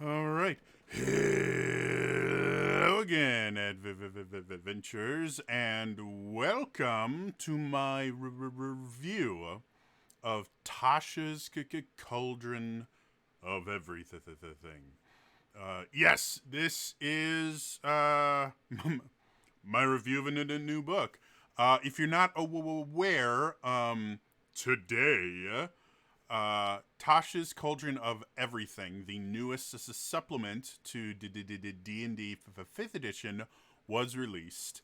All right. Hello again, adventures, and welcome to my review of Tasha's Cauldron of Everything. Yes, this is my review of a new book. If you're not aware, today Tasha's Cauldron of Everything, the newest supplement to D&D 5th edition, was released,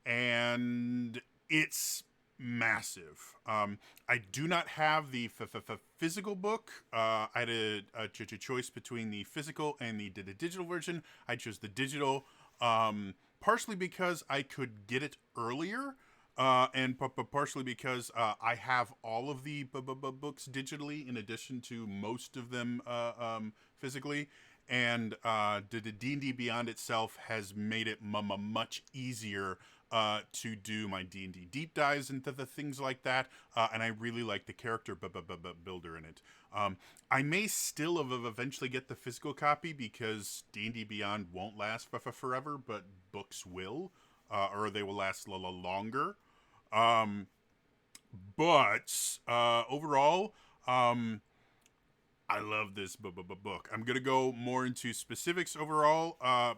and it's massive. I do not have the physical book. I had a choice between the physical and the digital version. I chose the digital, partially because I could get it earlier. And partially because I have all of the books digitally, in addition to most of them physically, and the D&D Beyond itself has made it much easier to do my D&D deep dives into the things like that, and I really like the character builder in it. I may still eventually get the physical copy because D&D Beyond won't last forever, but books will, or they will last longer. But overall, I love this book. I'm going to go more into specifics overall,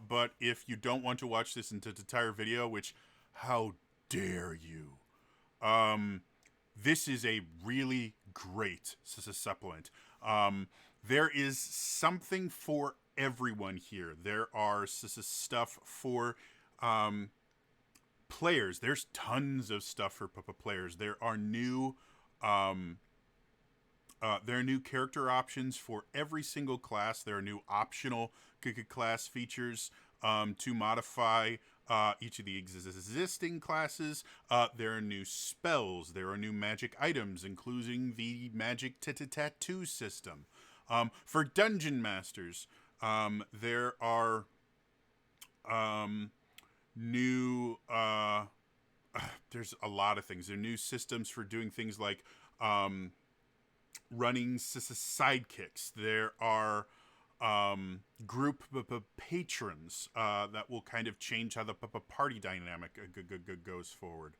but if you don't want to watch this entire video, which, how dare you? This is a really great supplement. There is something for everyone here. There are stuff for players. There's tons of stuff for players. There are new character options for every single class. There are new optional class features to modify each of the existing classes. There are new spells. There are new magic items, including the magic tattoo system. For dungeon masters, there are new there's a lot of things. There are new systems for doing things like running sidekicks. There are group patrons that will kind of change how the party dynamic goes forward.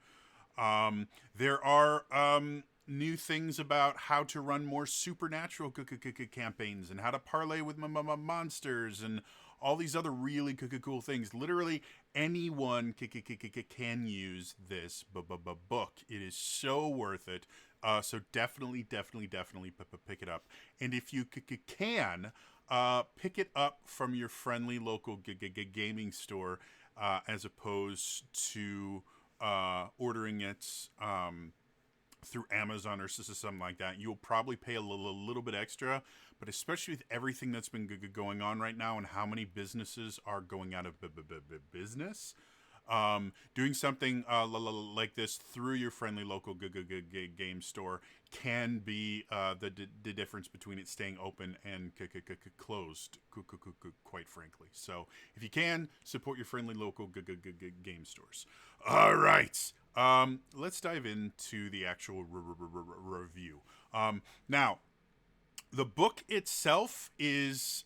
There are new things about how to run more supernatural campaigns and how to parlay with monsters and all these other really cool things. Literally anyone can use this book. It is so worth it. So definitely pick it up. And if you can, pick it up from your friendly local gaming store, as opposed to ordering it through Amazon or something like that. You'll probably pay a little bit extra, but especially with everything that's been going on right now and how many businesses are going out of business, doing something like this through your friendly local game store can be the difference between it staying open and closed, quite frankly. So if you can, support your friendly local game stores. All right. Let's dive into the actual review. Now, the book itself is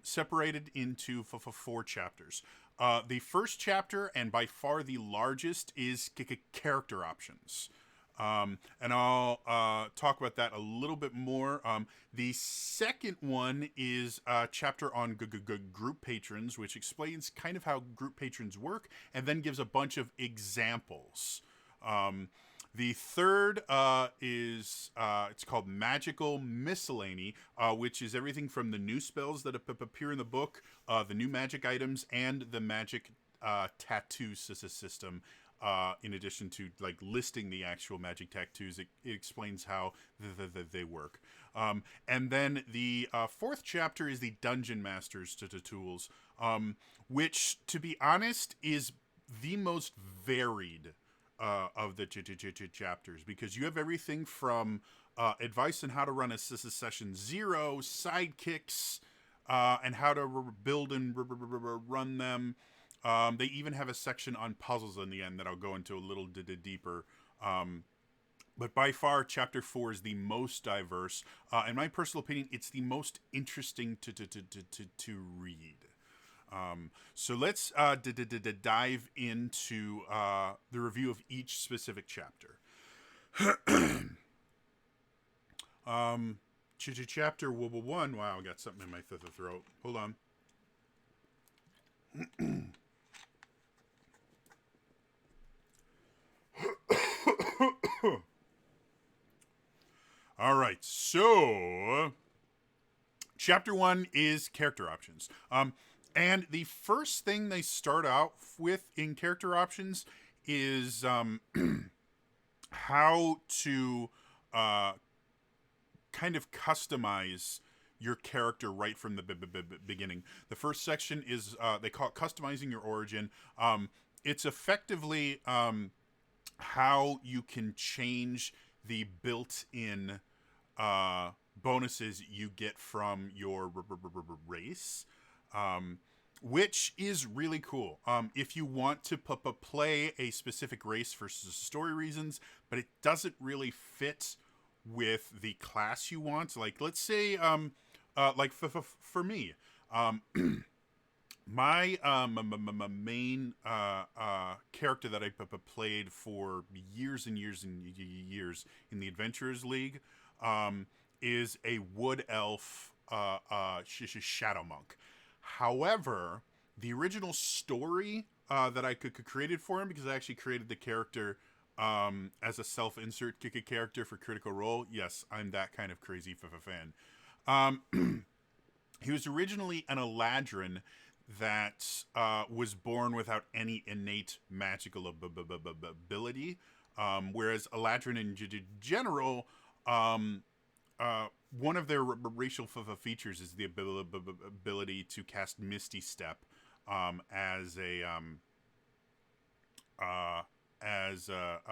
separated into four chapters. The first chapter, and by far the largest, is character options. And I'll talk about that a little bit more. The second one is a chapter on group patrons, which explains kind of how group patrons work, and then gives a bunch of examples. The third is it's called Magical Miscellany, which is everything from the new spells that appear in the book, the new magic items, and the magic tattoo system. In addition to like listing the actual magic tattoos, it explains how they work. And then the fourth chapter is the Dungeon Masters tools, which, to be honest, is the most varied of the chapters, because you have everything from advice on how to run a session zero, sidekicks, and how to build and run them. They even have a section on puzzles in the end that I'll go into a little deeper. But by far, Chapter 4 is the most diverse. In my personal opinion, it's the most interesting to read. So let's dive into the review of each specific chapter. Chapter 1. Wow, I got something in my throat. Hold on. All right, so Chapter 1 is character options. And the first thing they start out with in character options is how to kind of customize your character right from the beginning. The first section is, they call it customizing your origin. It's effectively how you can change the built-in bonuses you get from your race, which is really cool. If you want to play a specific race for story reasons, but it doesn't really fit with the class you want, like let's say, like for me, my main character that I played for years and years and years in the Adventurers League is a wood elf shadow monk. However, the original story that I created for him, because I actually created the character as a self-insert character for Critical Role. Yes, I'm that kind of crazy fan. He was originally an Eladrin that was born without any innate magical ability, whereas Eladrin in general, one of their racial features is the ability to cast Misty Step as a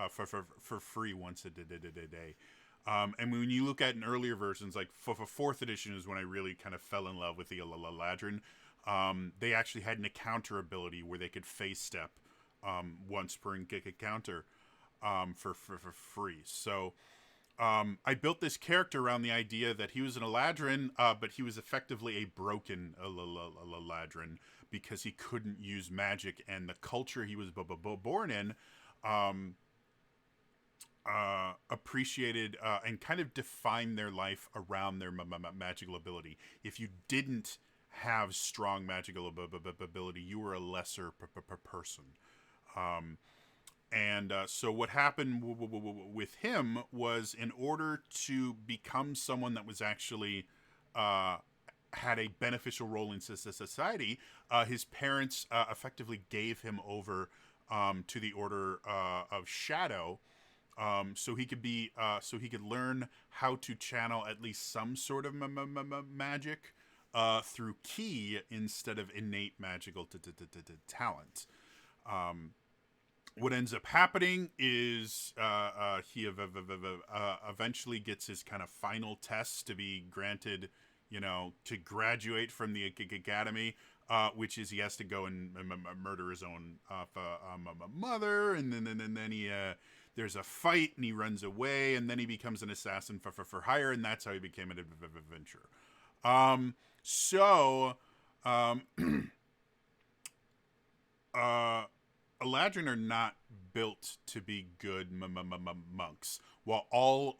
for free once a day. And when you look at in earlier versions, like for 4th edition is when I really kind of fell in love with the Eladrin. They actually had an encounter ability where they could phase step once per encounter for free. So I built this character around the idea that he was an Eladrin, but he was effectively a broken Eladrin because he couldn't use magic, and the culture he was born in appreciated and kind of defined their life around their magical ability. If you didn't have strong magical ability, you were a lesser person. And so what happened with him was, in order to become someone that was actually had a beneficial role in society, his parents effectively gave him over to the Order of Shadow, so he could learn how to channel at least some sort of magic through ki instead of innate magical talent. What ends up happening is he eventually gets his kind of final test to be granted, to graduate from the academy, which is he has to go and murder his own mother, and then he there's a fight and he runs away, and then he becomes an assassin for hire, and that's how he became an adventurer. Eladrin are not built to be good monks. While all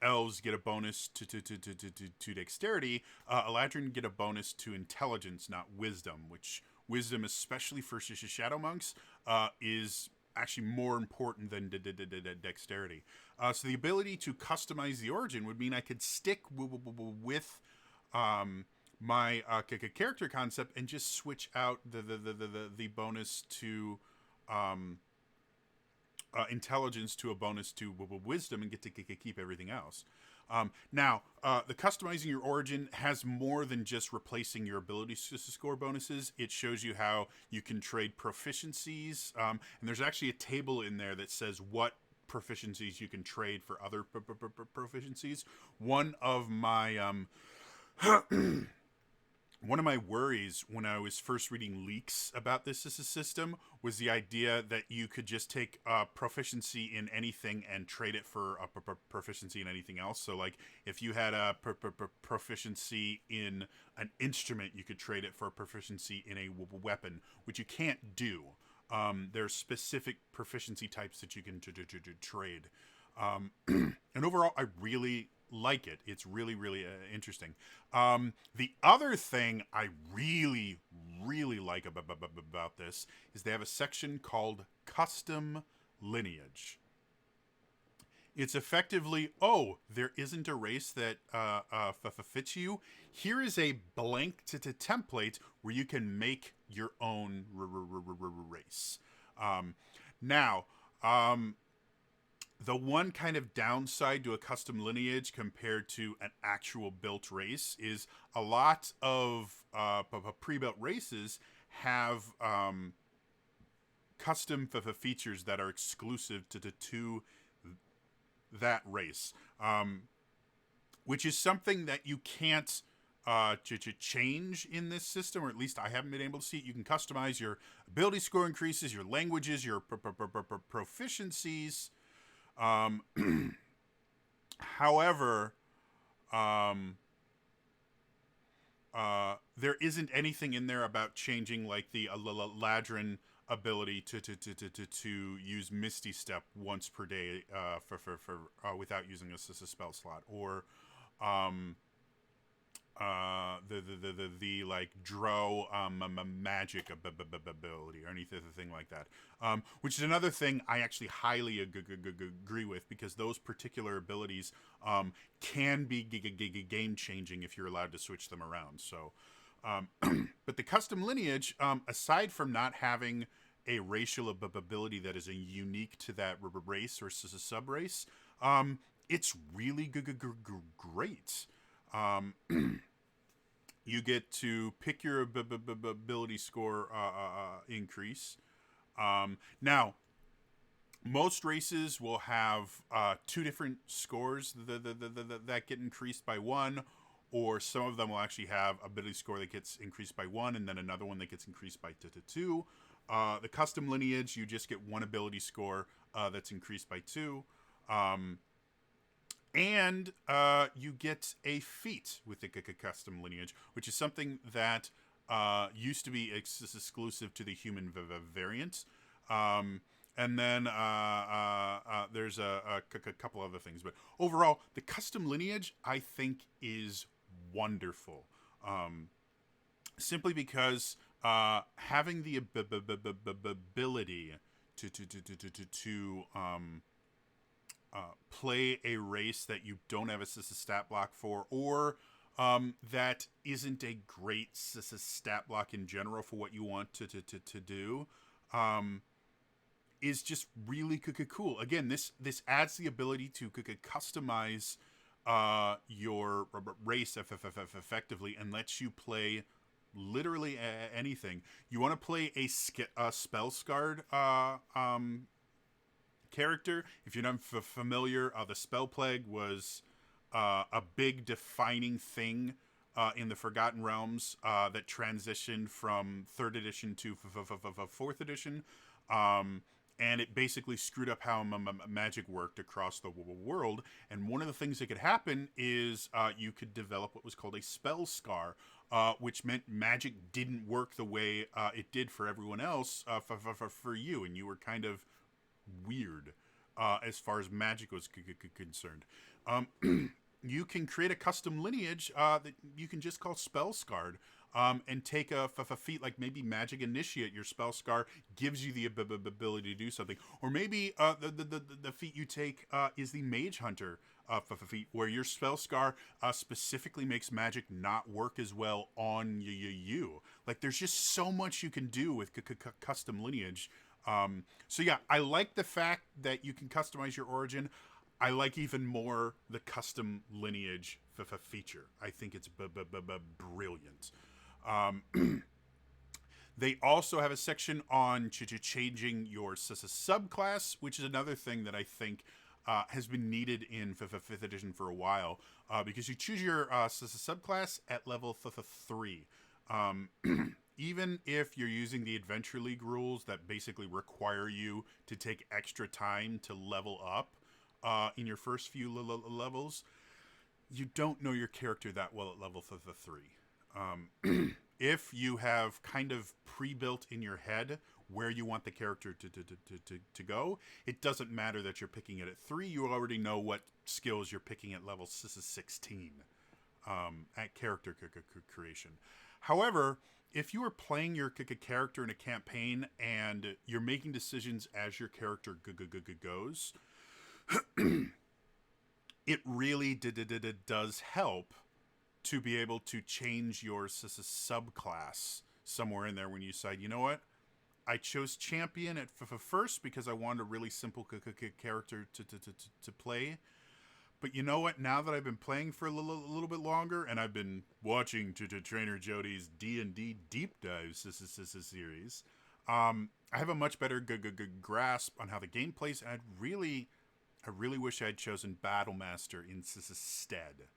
elves get a bonus to dexterity, Eladrin get a bonus to intelligence, not wisdom, which wisdom, especially for shadow monks, is actually more important than dexterity. So the ability to customize the origin would mean I could stick with my character concept and just switch out the bonus to intelligence to a bonus to wisdom and get to keep everything else. Now, the customizing your origin has more than just replacing your abilities to score bonuses. It shows you how you can trade proficiencies, and there's actually a table in there that says what proficiencies you can trade for other proficiencies. One of my one of my worries when I was first reading leaks about this as a system was the idea that you could just take proficiency in anything and trade it for a proficiency in anything else. So, like, if you had a proficiency in an instrument, you could trade it for a proficiency in a weapon, which you can't do. There's specific proficiency types that you can trade. And overall, I really like it. It's really, really interesting. The other thing I really, really like about this is they have a section called Custom Lineage. It's effectively, oh, there isn't a race that fits you. Here is a blank template where you can make your own race. Now, the one kind of downside to a custom lineage compared to an actual built race is a lot of pre-built races have custom features that are exclusive to that race, which is something that you can't change in this system, or at least I haven't been able to see it. You can customize your ability score increases, your languages, your proficiencies. However, there isn't anything in there about changing like the Ladrin ability to use Misty Step once per day for without using a spell slot, or the like draw magic ability or anything like that, which is another thing I actually highly agree with, because those particular abilities can be game changing if you're allowed to switch them around. So but the custom lineage, aside from not having a racial ability that is unique to that race or sub race, it's really great. You get to pick your ability score increase. Now, most races will have two different scores that get increased by one, or some of them will actually have ability score that gets increased by one, and then another one that gets increased by two. The custom lineage, you just get one ability score that's increased by two. And you get a feat with the custom lineage, which is something that used to be exclusive to the human variant. And then there's a couple other things. But overall, the custom lineage, I think, is wonderful. Simply because having the ability to play a race that you don't have a stat block for, or that isn't a great stat block in general for what you want to do, is just really cool. Again, this adds the ability to customize your race effectively, and lets you play literally anything. You want to play a spell scarred character. If you're not familiar, the Spell Plague was a big defining thing in the Forgotten Realms that transitioned from 3rd edition to 4th edition. And it basically screwed up how magic worked across the world. And one of the things that could happen is you could develop what was called a spell scar, which meant magic didn't work the way it did for everyone else for you. And you were kind of weird as far as magic was concerned. You can create a custom lineage that you can just call Spell Scarred, and take a feat like maybe Magic Initiate. Your Spell Scar gives you the ability to do something. Or maybe the feat you take is the Mage Hunter feat, where your Spell Scar specifically makes magic not work as well on you. Like, there's just so much you can do with custom lineage. So yeah, I like the fact that you can customize your origin. I like even more the custom lineage feature. I think it's brilliant. They also have a section on changing your subclass, which is another thing that I think has been needed in 5th edition for a while, because you choose your subclass at level 3. Even if you're using the Adventure League rules that basically require you to take extra time to level up in your first few levels, you don't know your character that well at level 3. If you have kind of pre-built in your head where you want the character to go, it doesn't matter that you're picking it at 3. You already know what skills you're picking at level 16 at character creation. However, if you are playing your character in a campaign and you're making decisions as your character goes, it really does help to be able to change your subclass somewhere in there when you decide, you know what, I chose champion at first because I wanted a really simple character to play. But you know what? Now that I've been playing for a little bit longer, and I've been watching Trainer Jody's D&D Deep Dive series, I have a much better grasp on how the game plays. And I really wish I had chosen Battlemaster instead.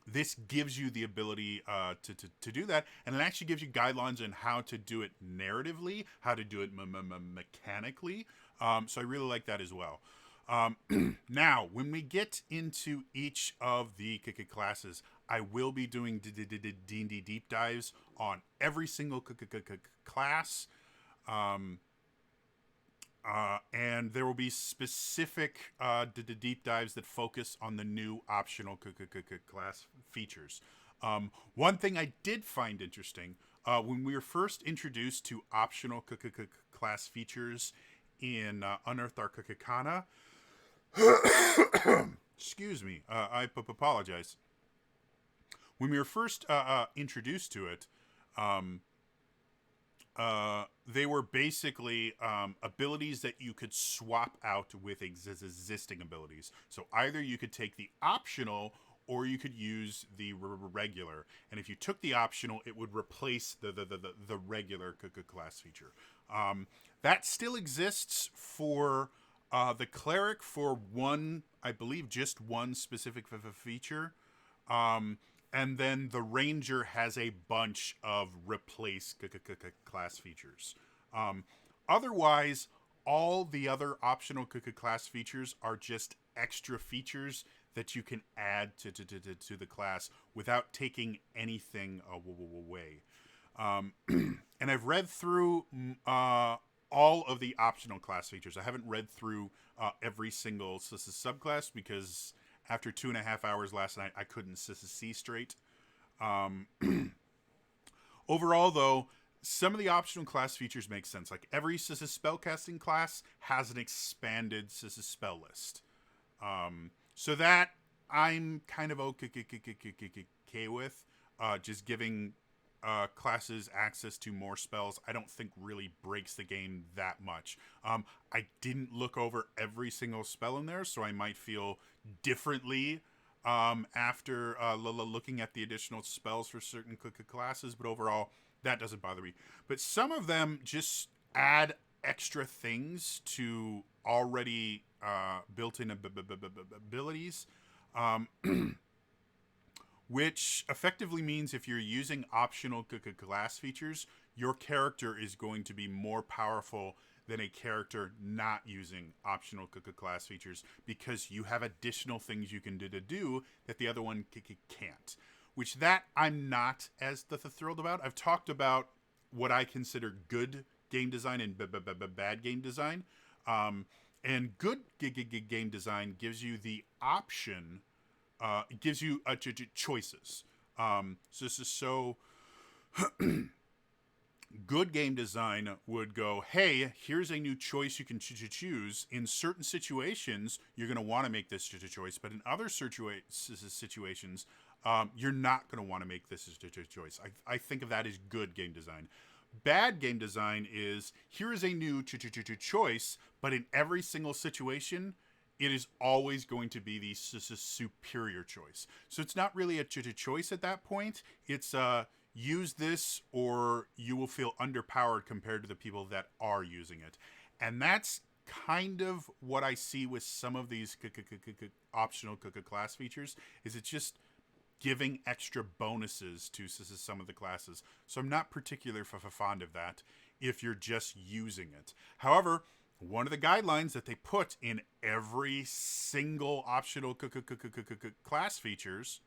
This gives you the ability to do that, and it actually gives you guidelines on how to do it narratively, how to do it mechanically. So I really like that as well. Now, when we get into each of the classes, I will be doing D&D deep dives on every single class. And there will be specific deep dives that focus on the new optional class features. One thing I did find interesting, when we were first introduced to optional class features in Unearthed Arcana, excuse me, I apologize. When we were first introduced to it, they were basically abilities that you could swap out with existing abilities. So either you could take the optional or you could use the regular. And if you took the optional, it would replace the regular class feature. That still exists for the cleric for one, I believe, just one specific feature. And then the ranger has a bunch of replace class features. Otherwise, all the other optional class features are just extra features that you can add to the class without taking anything away. And I've read through all of the optional class features. I haven't read through every single subclass because after 2.5 hours last night, I couldn't see straight. Overall, though, some of the optional class features make sense. Like every spellcasting class has an expanded spell list. So that I'm kind of okay with. Just giving classes access to more spells, I don't think really breaks the game that much. I didn't look over every single spell in there, so I might feel differently after looking at the additional spells for certain classes, but overall, that doesn't bother me. But some of them just add extra things to already built-in abilities, which effectively means if you're using optional class features, your character is going to be more powerful than a character not using optional class features because you have additional things you can do that the other one can't. Which that I'm not as thrilled about. I've talked about what I consider good game design and bad game design. And good game design gives you the option, it gives you choices. So good game design would go, hey, here's a new choice you can choose. In certain situations, you're going to want to make this choice, but in other situations, you're not going to want to make this choice. I think of that as good game design. Bad game design is, here is a new choice, but in every single situation, it is always going to be the superior choice. So it's not really a choice at that point. It's use this or you will feel underpowered compared to the people that are using it. And that's kind of what I see with some of these optional class features, is it's just giving extra bonuses to some of the classes. So I'm not particularly fond of that if you're just using it. However, one of the guidelines that they put in every single optional class features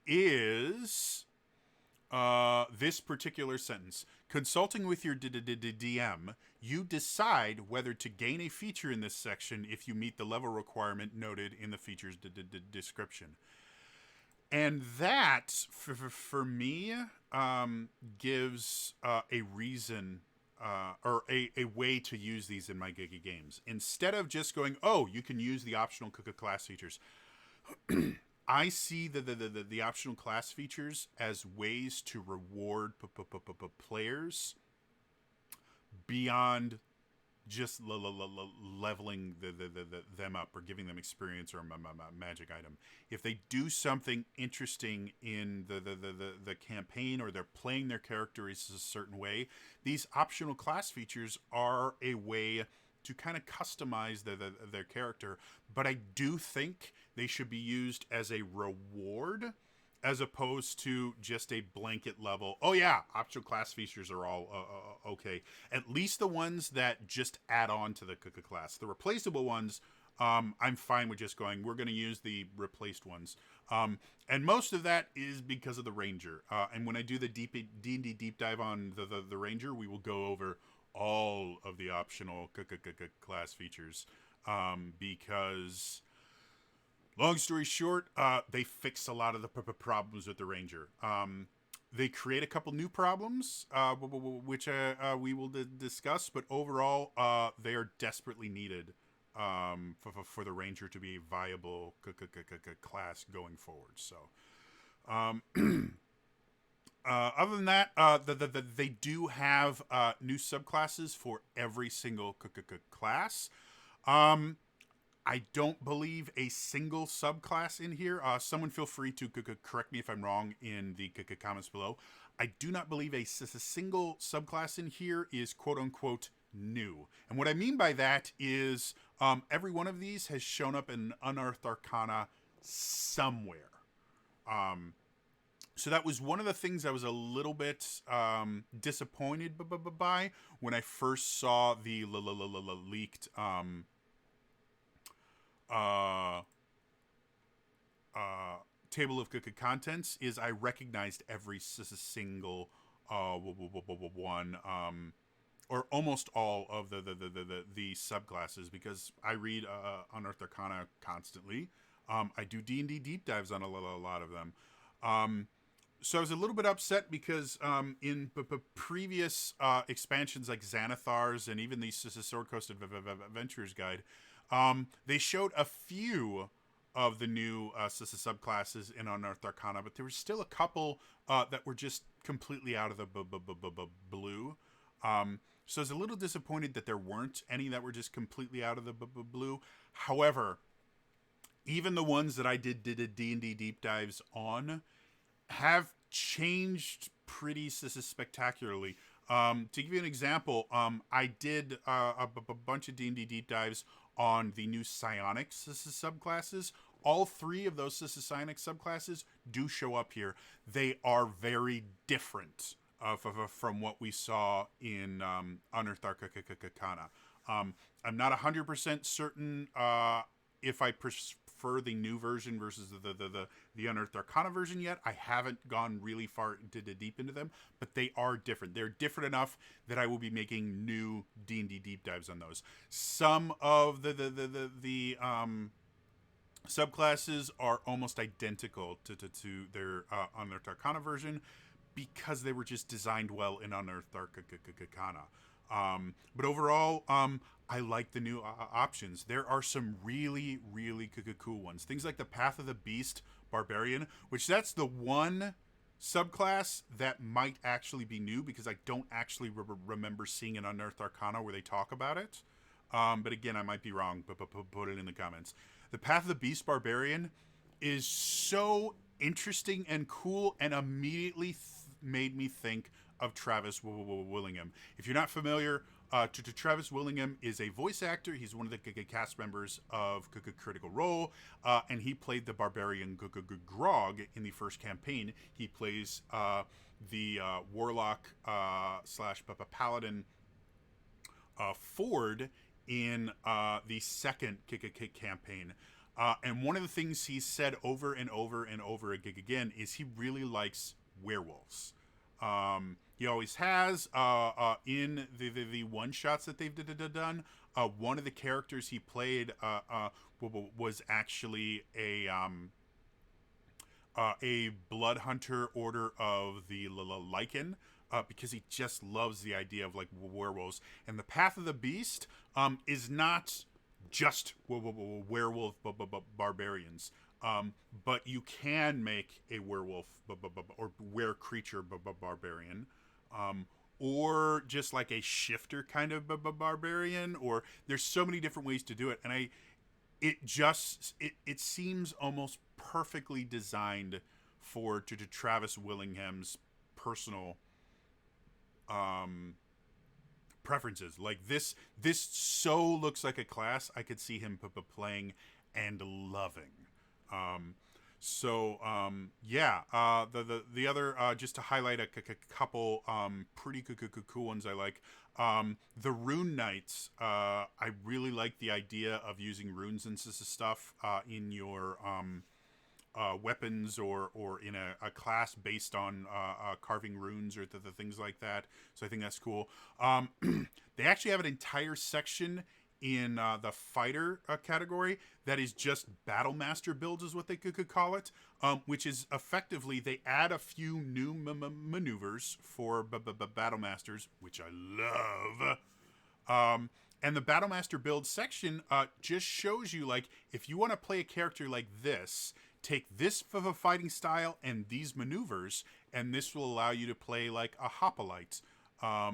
is this particular sentence. Consulting with your DM, you decide whether to gain a feature in this section if you meet the level requirement noted in the feature's description. And that, for me, gives a reason or a way to use these in my Giga games. Instead of just going, oh, you can use the optional class features. I see the optional class features as ways to reward players beyond just leveling them up or giving them experience or a magic item. If they do something interesting in the campaign, or they're playing their characters a certain way, these optional class features are a way to kind of customize their character. But I do think they should be used as a reward, as opposed to just a blanket level. Oh yeah, optional class features are all okay. At least the ones that just add on to the class. The replaceable ones, I'm fine with just going, we're going to use the replaced ones. And most of that is because of the Ranger. And when I do the D&D deep dive on the Ranger, we will go over all of the optional class features. Because... long story short, they fix a lot of the problems with the Ranger. They create a couple new problems, which we will discuss. But overall, they are desperately needed for the Ranger to be a viable class going forward. So, other than that, they do have new subclasses for every single class. I don't believe a single subclass in here. Someone feel free to correct me if I'm wrong in the comments below. I do not believe a single subclass in here is quote-unquote new. And what I mean by that is every one of these has shown up in Unearthed Arcana somewhere. So that was one of the things I was a little bit disappointed by when I first saw the leaked... table of contents, is I recognized every single one, or almost all of the subclasses, because I read Unearthed Arcana constantly. I do D&D deep dives on a lot of them. So I was a little bit upset because in previous expansions like Xanathar's and even the Sword Coast Adventures Guide, they showed a few of the new subclasses in Unearthed Arcana, but there were still a couple that were just completely out of the blue. So I was a little disappointed that there weren't any that were just completely out of the blue. However, even the ones that I did D&D deep dives on have changed pretty spectacularly. To give you an example, I did a bunch of D&D deep dives on the new psionic subclasses. All three of those psionic subclasses do show up here. They are very different from what we saw in Unearthed Arcana. I'm not 100% certain if I prefer the new version versus the Unearthed Arcana version yet. I haven't gone really far deep into them, but they are different. They're different enough that I will be making new D&D deep dives on those. Some of the subclasses are almost identical to their Unearthed Arcana version, because they were just designed well in Unearthed Arcana. But overall, I like the new options. There are some really, really cool ones. Things like the Path of the Beast Barbarian, which that's the one subclass that might actually be new, because I don't actually remember seeing an Unearthed Arcana where they talk about it. But again, I might be wrong, but put it in the comments. The Path of the Beast Barbarian is so interesting and cool, and immediately made me think of Travis Willingham. If you're not familiar, Travis Willingham is a voice actor. He's one of the cast members of Critical Role, and he played the barbarian Grog in the first campaign. He plays the warlock slash paladin Ford in the second campaign. And one of the things he's said over and over and over again is he really likes werewolves. He always has. In the one shots that they've done, one of the characters he played was actually a blood hunter order of the Lycan. Because he just loves the idea of like werewolves, and the Path of the Beast is not just werewolf barbarians, but you can make a werewolf or were creature barbarian, or just like a shifter kind of barbarian, or there's so many different ways to do it, and it seems almost perfectly designed for Travis Willingham's personal preferences. Like this so looks like a class I could see him playing and loving. The other just to highlight a couple pretty cool ones I like. The Rune Knights. I really like the idea of using runes and stuff in your weapons or in a class based on carving runes or the things like that. So I think that's cool. They actually have an entire section in the fighter category that is just battle master builds is what they could call it, which is effectively they add a few new maneuvers for battle masters, which I love. And the battle master build section just shows you, like, if you want to play a character like this, take this fighting style and these maneuvers, and this will allow you to play like a hoplite, a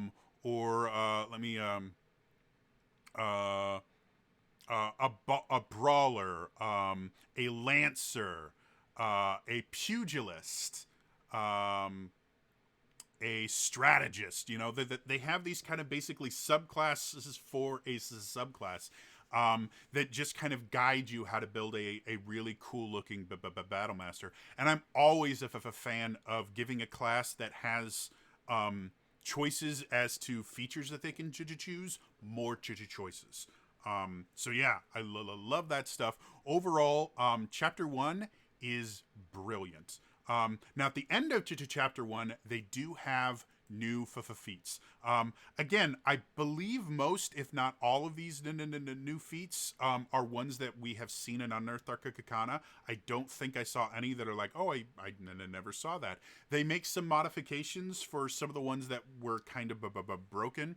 brawler, a lancer, a pugilist, a strategist. You know, they have these kind of basically subclasses for a subclass. That just kind of guide you how to build a really cool looking battle master. And I'm always a fan of giving a class that has choices as to features that they can choose, more choices. So yeah, I love that stuff. Overall, chapter 1 is brilliant. Now at the end of chapter 1, they do have new feats. Again, I believe most, if not all of these new feats are ones that we have seen in Unearthed Arcana. I don't think I saw any that are like, oh, I never saw that. They make some modifications for some of the ones that were kind of broken.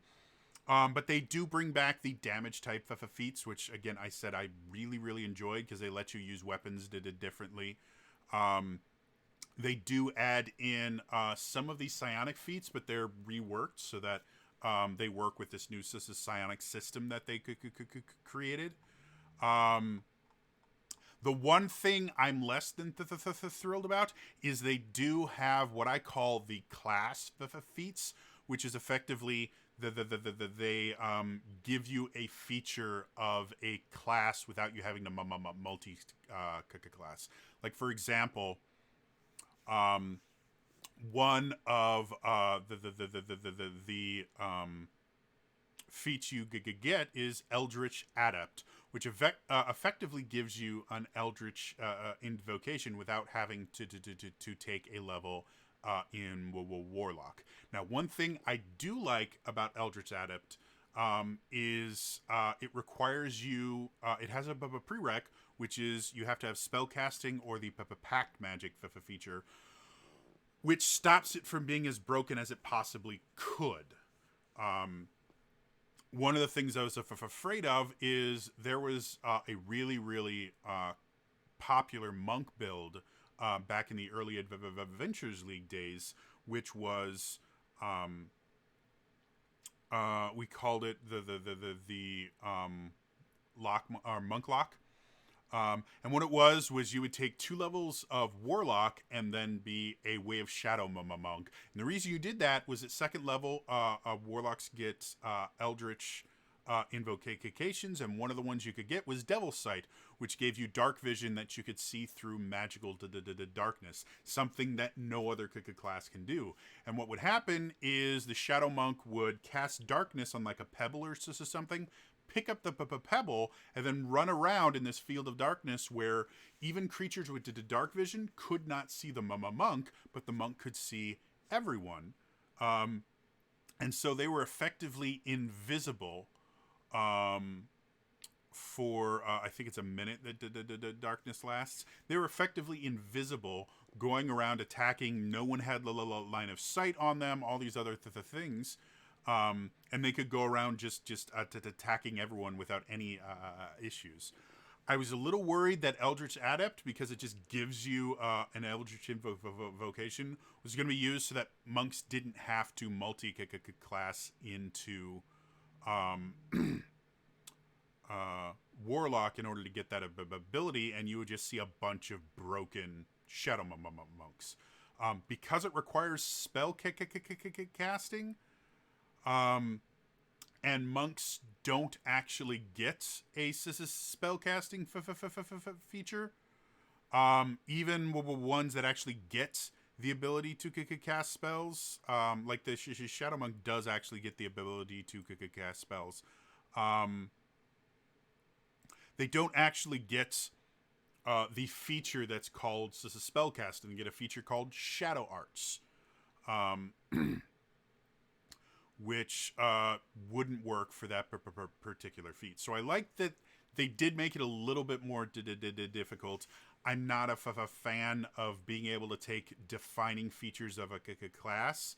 But they do bring back the damage type feats, which again, I said I really enjoyed because they let you use weapons differently. They do add in some of these psionic feats, but they're reworked so that they work with this new psionic system that they created. The one thing I'm less than thrilled about is they do have what I call the class feats, which is effectively they give you a feature of a class without you having to multi class. Like, for example, one of the feats you get is Eldritch Adept, which effectively gives you an Eldritch invocation without having to take a level in Warlock. Now, one thing I do like about Eldritch Adept is it requires you, it has a prereq, which is you have to have spellcasting or the Pact Magic feature, which stops it from being as broken as it possibly could. One of the things I was afraid of is there was a really popular monk build back in the early Adventures League days, which was we called it the lock or monk lock. And what it was you would take 2 levels of Warlock and then be a Way of Shadow Monk. And the reason you did that was at second level, Warlocks get Eldritch invocations, and one of the ones you could get was Devil's Sight, which gave you dark vision that you could see through magical darkness, something that no other class can do. And what would happen is the Shadow Monk would cast darkness on like a pebble or something, pick up the pebble, and then run around in this field of darkness where even creatures with dark vision could not see the monk, but the monk could see everyone. And so they were effectively invisible for, I think it's a minute that the darkness lasts. They were effectively invisible, going around attacking. No one had the line of sight on them, all these other things. And they could go around just attacking everyone without any issues. I was a little worried that Eldritch Adept, because it just gives you an Eldritch invocation, was going to be used so that monks didn't have to multi-class into Warlock in order to get that ability, and you would just see a bunch of broken Shadow monks. Because it requires spell casting, and monks don't actually get a spell casting feature. Even ones that actually get the ability to cast spells, like the Shadow Monk does actually get the ability to cast spells. They don't actually get the feature that's called spellcasting. They get a feature called Shadow Arts. Which wouldn't work for that particular feat. So I like that they did make it a little bit more difficult. I'm not a fan of being able to take defining features of a class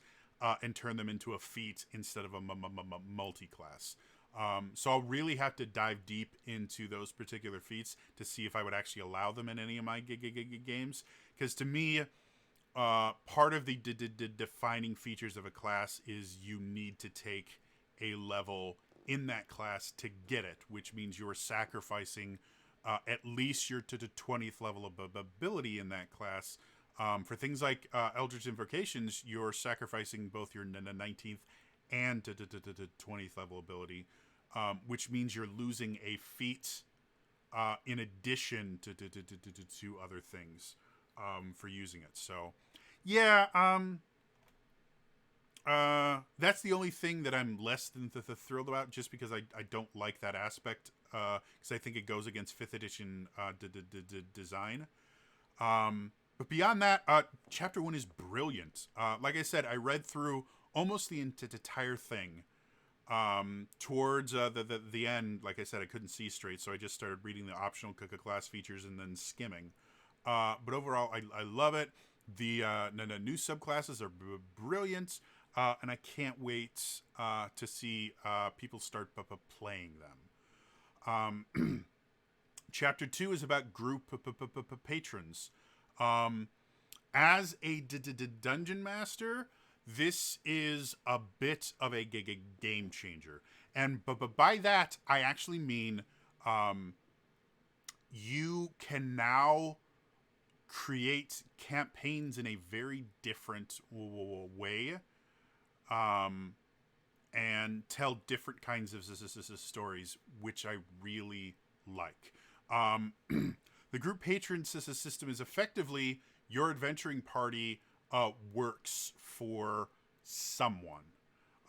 and turn them into a feat instead of a multi-class. So I'll really have to dive deep into those particular feats to see if I would actually allow them in any of my games. Because to me, part of the defining features of a class is you need to take a level in that class to get it, which means you're sacrificing at least your to the 20th level of ability in that class. For things like Eldritch Invocations, you're sacrificing both your 19th and to 20th level ability, which means you're losing a feat in addition to other things for using it. So, yeah, that's the only thing that I'm less than thrilled about, just because I don't like that aspect, because I think it goes against 5th edition design. But beyond that, Chapter 1 is brilliant. Like I said, I read through almost the entire thing. Towards the end, like I said, I couldn't see straight, so I just started reading the optional class features and then skimming. But overall, I love it. The new subclasses are brilliant, and I can't wait to see people start playing them. Chapter 2 is about group patrons. As a dungeon master, this is a bit of a game changer. And by that, I actually mean you can now create campaigns in a very different way, and tell different kinds of stories, which I really like. The group patron system is effectively your adventuring party works for someone.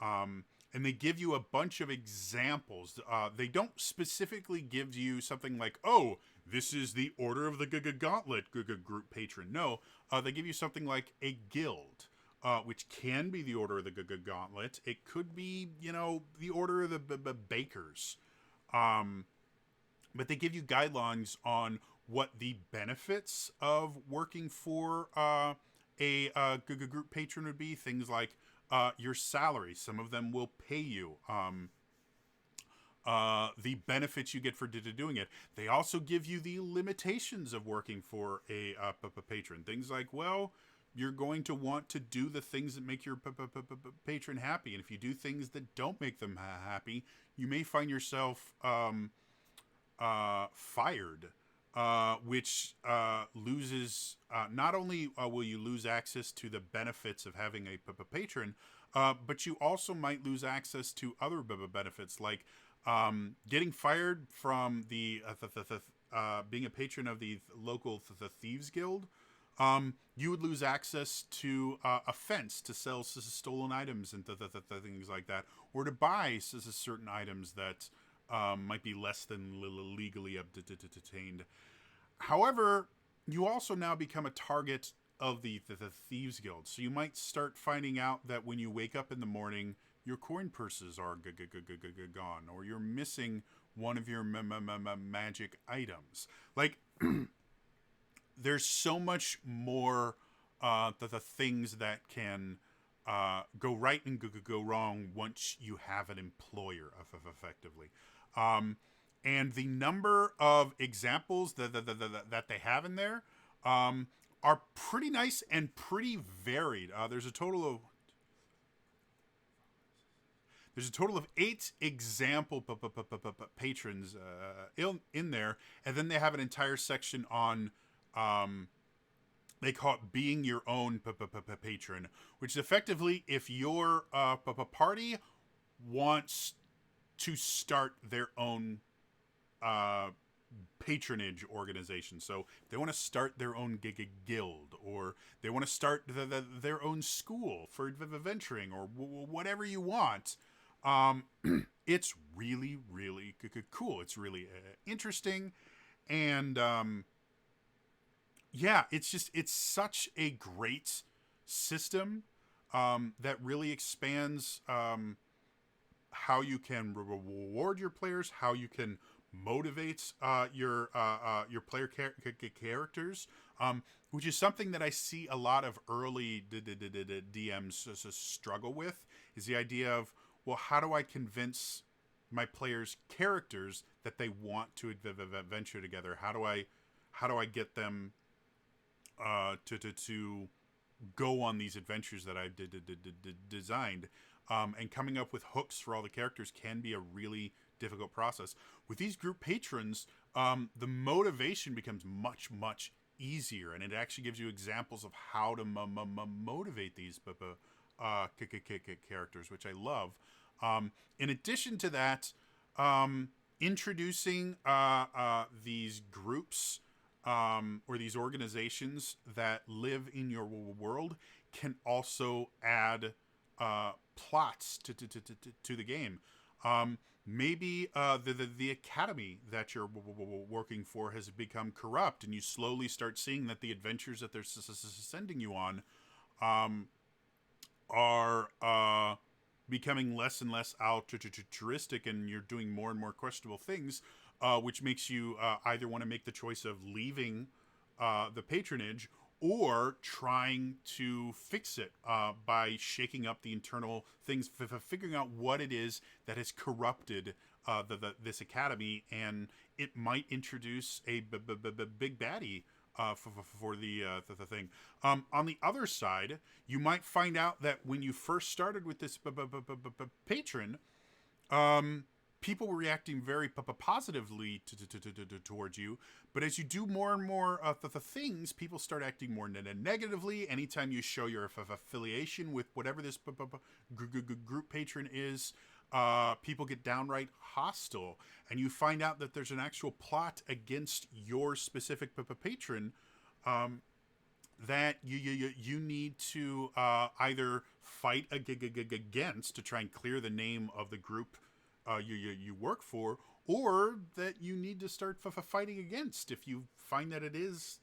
And they give you a bunch of examples. They don't specifically give you something like, oh, this is the Order of the Gauntlet group patron. No, they give you something like a guild, which can be the Order of the Gauntlet. It could be, the Order of the Bakers. But they give you guidelines on what the benefits of working for a group patron would be. Things like your salary. Some of them will pay you. The benefits you get for doing it. They also give you the limitations of working for a patron. Things like, well, you're going to want to do the things that make your patron happy. And if you do things that don't make them happy, you may find yourself fired. which loses not only will you lose access to the benefits of having a patron, but you also might lose access to other benefits like getting fired from the being a patron of the local thieves guild. You would lose access to a fence to sell stolen items and things like that, or to buy certain items that might be less than legally obtained. However, you also now become a target of the thieves guild, so you might start finding out that when you wake up in the morning, your coin purses are gone, or you're missing one of your magic items. Like, there's so much more the things that can go right and go wrong once you have an employer, effectively. And the number of examples that they have in there are pretty nice and pretty varied. There's a total of 8 example patrons in there, and then they have an entire section on they call it being your own patron, which is effectively if your party wants to start their own patronage organization. So if they want to start their own guild, or they want to start their own school for venturing, or whatever you want. It's really, really cool. It's really interesting. And yeah, it's such a great system that really expands how you can reward your players, how you can motivate your player characters, which is something that I see a lot of early DMs struggle with, is the idea of, well, how do I convince my players' characters that they want to adventure together? How do I get them to go on these adventures that I've designed? And coming up with hooks for all the characters can be a really difficult process. With these group patrons, the motivation becomes much, much easier, and it actually gives you examples of how to motivate these characters, which I love. In addition to that, introducing these groups or these organizations that live in your world can also add plots to the game. Maybe the academy that you're working for has become corrupt, and you slowly start seeing that the adventures that they're sending you on are becoming less and less altruistic, and you're doing more and more questionable things, which makes you either want to make the choice of leaving the patronage, or trying to fix it by shaking up the internal things, figuring out what it is that has corrupted this academy, and it might introduce a big baddie for the thing. On the other side, you might find out that when you first started with this patron, people were reacting very positively towards you, but as you do more and more the things, people start acting more negatively. Anytime you show your affiliation with whatever this group patron is, people get downright hostile, and you find out that there's an actual plot against your specific patron that you need to either fight against to try and clear the name of the group you work for, or that you need to start fighting against if you find that it is,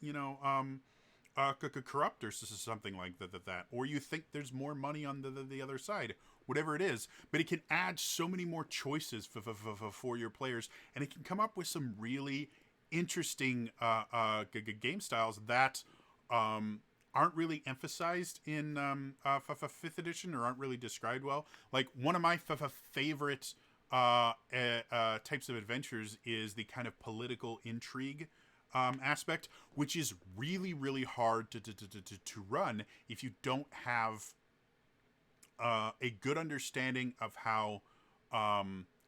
corrupt or something like that, or you think there's more money on the other side, whatever it is. But it can add so many more choices for your players, and it can come up with some really interesting game styles that aren't really emphasized in 5th edition, or aren't really described well. Like, one of my favorite types of adventures is the kind of political intrigue aspect, which is really, really hard to run if you don't have a good understanding of how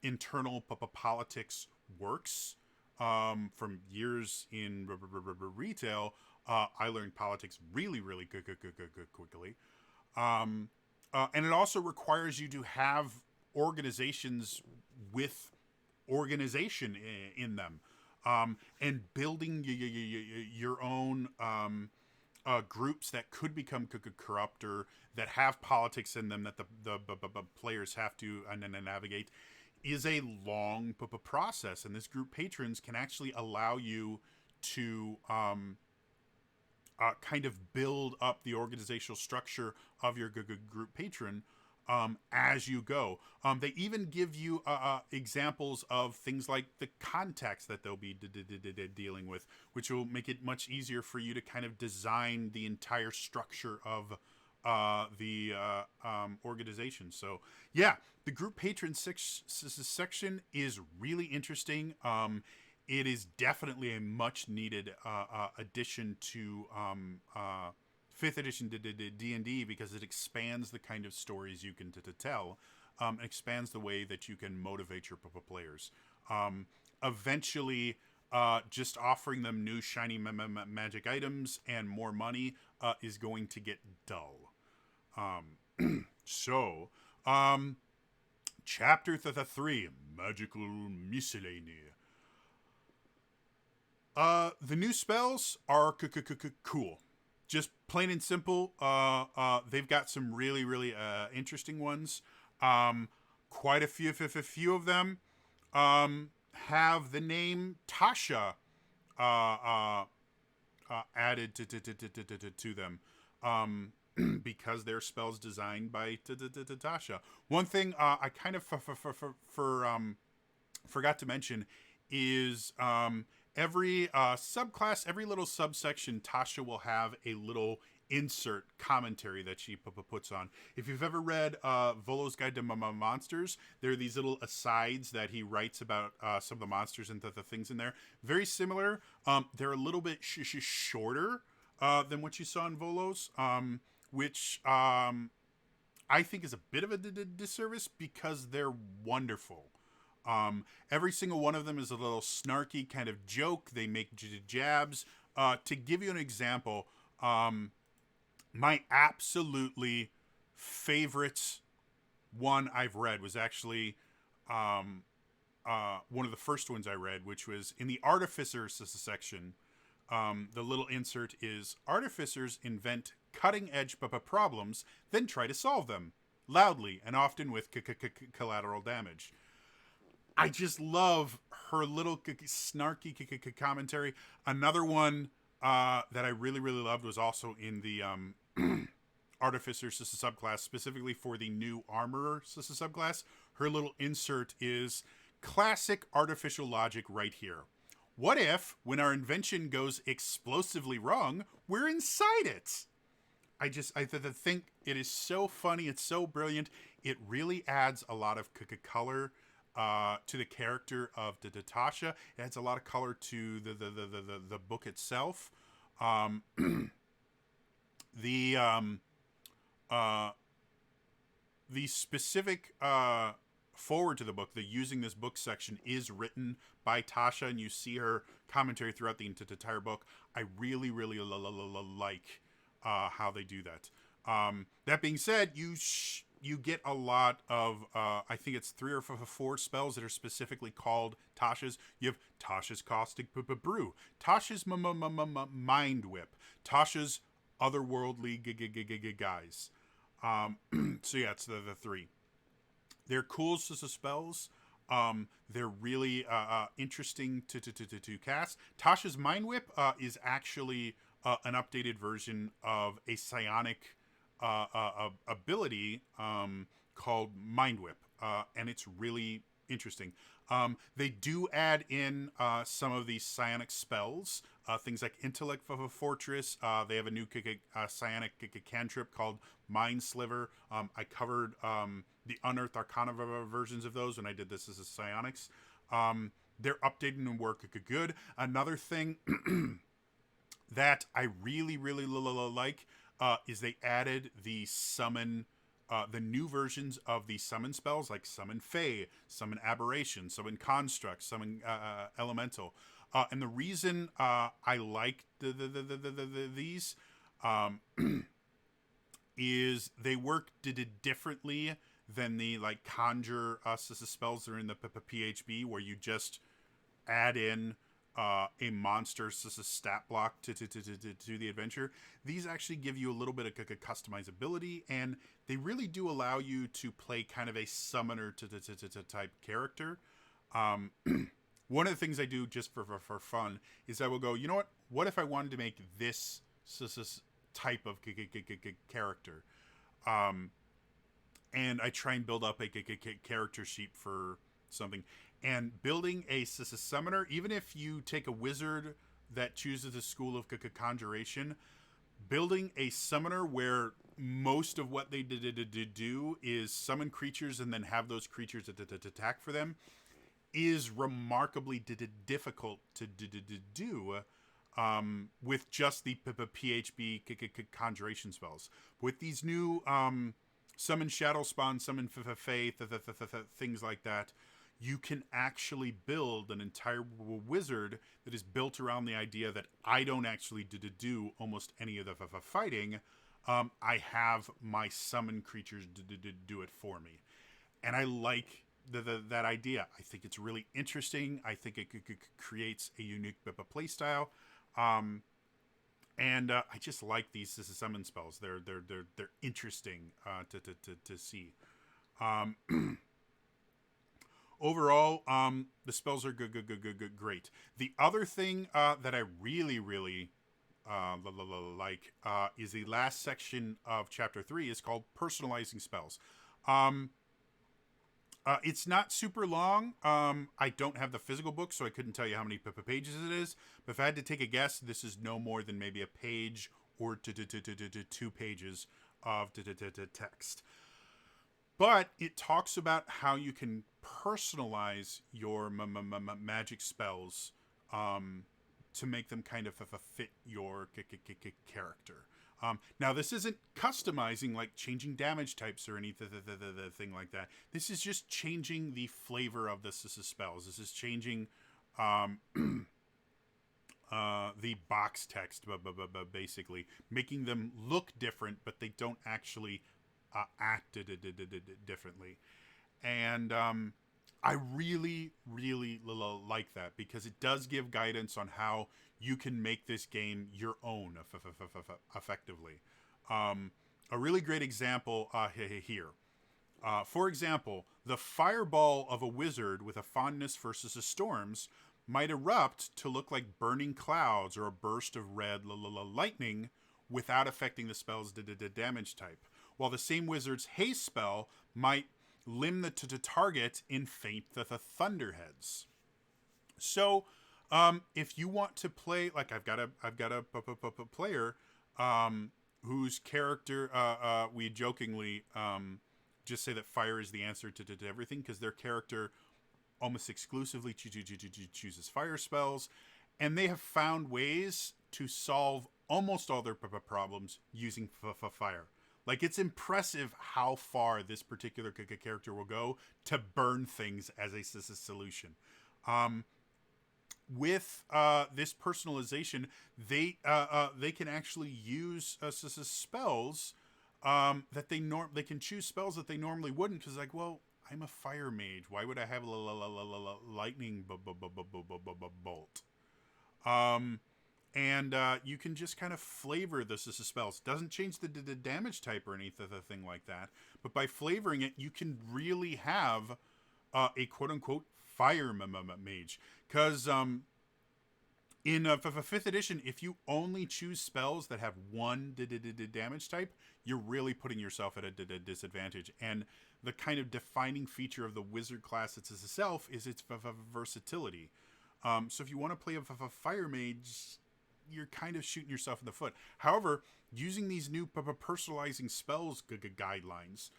internal politics works from years in retail, I learned politics really, really quickly. And it also requires you to have organizations with organization in them, and building your own groups that could become corrupt, or that have politics in them that the players have to navigate, is a long process. And this group patrons can actually allow you to kind of build up the organizational structure of your group patron as you go. They even give you examples of things like the context that they'll be dealing with, which will make it much easier for you to kind of design the entire structure of the organization. So, yeah, the group patron section is really interesting. It is definitely a much needed addition to 5th edition D&D, because it expands the kind of stories you can tell, expands the way that you can motivate your players. Eventually, just offering them new shiny magic items and more money is going to get dull. So, chapter 3, Magical Miscellany. The new spells are cool. Just plain and simple. They've got some really, really interesting ones. Quite a few of them have the name Tasha added to them, because they're spells designed by Tasha. One thing I kind of forgot to mention is every subclass, every little subsection, Tasha will have a little insert commentary that she puts on. If you've ever read Volo's Guide to Monsters, there are these little asides that he writes about some of the monsters and the things in there. Very similar. They're a little bit shorter than what you saw in Volo's, which I think is a bit of a disservice, because they're wonderful. Every single one of them is a little snarky kind of joke. They make jabs. To give you an example, my absolutely favorite one I've read was actually one of the first ones I read, which was in the Artificers section. The little insert is, artificers invent cutting-edge problems, then try to solve them, loudly and often with collateral damage. I just love her little snarky commentary. Another one that I really, really loved was also in the Artificer subclass, specifically for the new Armorer subclass. Her little insert is, classic artificial logic right here. What if, when our invention goes explosively wrong, we're inside it? I think it is so funny. It's so brilliant. It really adds a lot of color to the character of Tasha. It adds a lot of color to the book itself. The specific forward to the book, the using this book section, is written by Tasha, and you see her commentary throughout the entire book. I really, really like how they do that. That being said, you get a lot of, I think it's 3 or 4 spells that are specifically called Tasha's. You have Tasha's Caustic Brew, Tasha's Mind Whip, Tasha's Otherworldly Guys. So yeah, it's the 3. They're cool spells. They're really interesting to cast. Tasha's Mind Whip is actually an updated version of a psionic ability called Mind Whip, and it's really interesting. They do add in some of these psionic spells, things like Intellect of a Fortress. They have a new psionic cantrip called Mind Sliver. I covered the Unearthed Arcana versions of those when I did this as a psionics. They're updated and work good. Another thing that I really, really like is they added the summon the new versions of the summon spells, like Summon Fey, Summon Aberration, Summon Construct, Summon Elemental. And the reason I like these um, is they work differently than the like conjure spells that are in the PHB, where you just add in a monster stat block to the adventure. These actually give you a little bit of customizability, and they really do allow you to play kind of a summoner type character. One of the things I do just for fun is I will go, you know what if I wanted to make this type of character? And I try and build up a character sheet for something. And building a summoner, even if you take a wizard that chooses a school of conjuration, building a summoner where most of what they do is summon creatures and then have those creatures attack for them is remarkably difficult to do with just the PHB conjuration spells. With these new summon Shadow Spawn, summon Fae, things like that, you can actually build an entire wizard that is built around the idea that I don't actually do almost any of the fighting. I have my summon creatures do it for me. And I like that idea. I think it's really interesting. I think it creates a unique play style. And I just like these summon spells. They're interesting to see. Overall, the spells are good, great. The other thing that I really like is the last section of Chapter 3 is called Personalizing Spells. It's not super long. I don't have the physical book, so I couldn't tell you how many pages it is. But if I had to take a guess, this is no more than maybe a page or 2 pages of text. But it talks about how you can personalize your magic spells to make them kind of fit your character. Now, this isn't customizing, like changing damage types or anything like that. This is just changing the flavor of the spells. This is changing the box text, basically. Making them look different, but they don't actually act differently. And I really like that, because it does give guidance on how you can make this game your own effectively. A really great example here. For example, the fireball of a wizard with a fondness for storms might erupt to look like burning clouds or a burst of red lightning without affecting the spell's damage type, while the same wizard's haste spell might limb the target in faint the thunderheads. So, if you want to play, like I've got a player whose character we jokingly just say that fire is the answer to everything, because their character almost exclusively chooses fire spells, and they have found ways to solve almost all their problems using fire. Like, it's impressive how far this particular character will go to burn things as a solution. With this personalization, they can actually use spells that they can choose spells that they normally wouldn't, because, like, well, I'm a fire mage. Why would I have a lightning bolt? And you can just kind of flavor this as spells. Doesn't change the damage type or anything like that. But by flavoring it, you can really have a quote-unquote fire mage. Because in 5th edition, if you only choose spells that have one damage type, you're really putting yourself at a disadvantage. And the kind of defining feature of the wizard class itself is its versatility. So if you want to play a fire mage, you're kind of shooting yourself in the foot. However, using these new personalizing spells guidelines,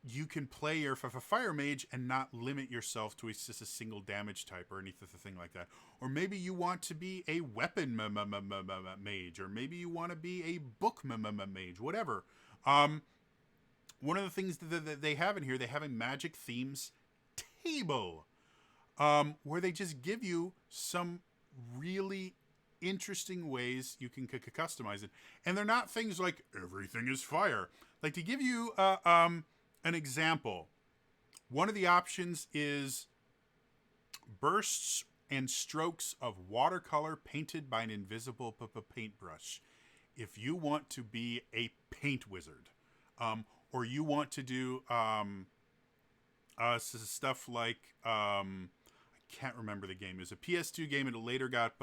you can play your fire mage and not limit yourself to just a single damage type or anything like that. Or maybe you want to be a weapon mage, or maybe you want to be a book mage, whatever. one of the things that they have in here, they have a magic themes table, where they just give you some really interesting ways you can customize it. And they're not things like everything is fire. Like, to give you an example, one of the options is bursts and strokes of watercolor painted by an invisible paintbrush. If you want to be a paint wizard, or you want to do stuff like, I can't remember the game. It was a PS2 game, and it later got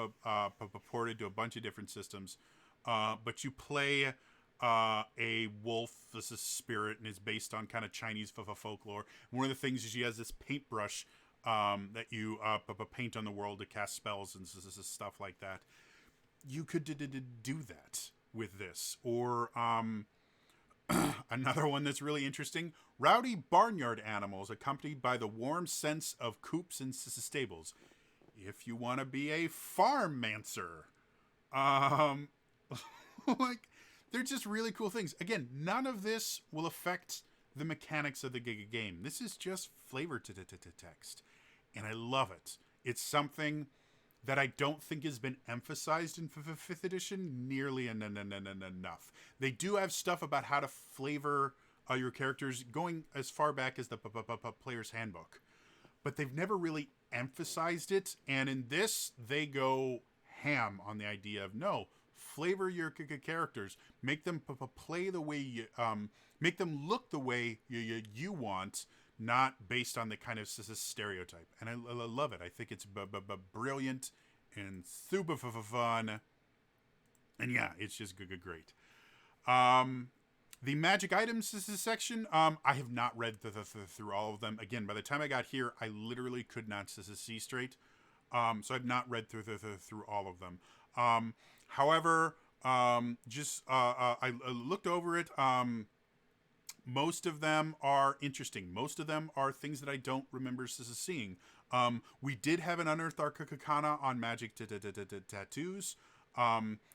ported to a bunch of different systems. But you play a wolf. This is spirit, and is based on kind of Chinese folklore. One of the things is she has this paintbrush that you paint on the world to cast spells and stuff like that. You could do that with this. Or another one that's really interesting: rowdy barnyard animals accompanied by the warm sense of coops and stables. If you want to be a farm-mancer, like, they're just really cool things. Again, none of this will affect the mechanics of the game. This is just flavor to text, and I love it. It's something that I don't think has been emphasized in 5th edition nearly enough. They do have stuff about how to flavor your characters going as far back as the player's handbook, but they've never really emphasized it. And in this, they go ham on the idea of, no, flavor your characters, make them play the way you, make them look the way you want, not based on the kind of stereotype. And I love it. I think it's brilliant and super fun. And yeah, it's just great. The magic items section, I have not read through all of them. Again, by the time I got here, I literally could not see straight. So I've not read through all of them. However, I looked over it. Most of them are interesting. Most of them are things that I don't remember seeing. We did have an Unearthed Arcana on magic tattoos.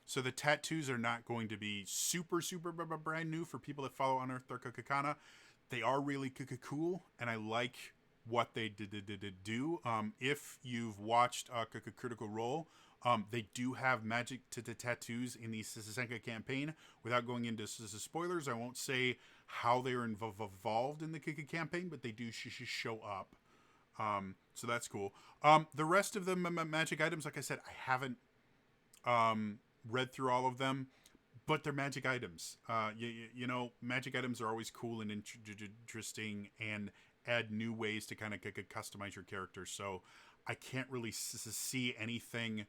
So the tattoos are not going to be super brand new for people that follow Unearthed Arcana. They are really cool, and I like what they do. If you've watched Critical Role, they do have magic tattoos in the Senka campaign. Without going into spoilers, I won't say how they are involved in the campaign, but they do show up. So that's cool. The rest of the magic items, like I said, I haven't read through all of them, but they're magic items. You know, magic items are always cool and interesting and add new ways to kind of customize your character. So I can't really see anything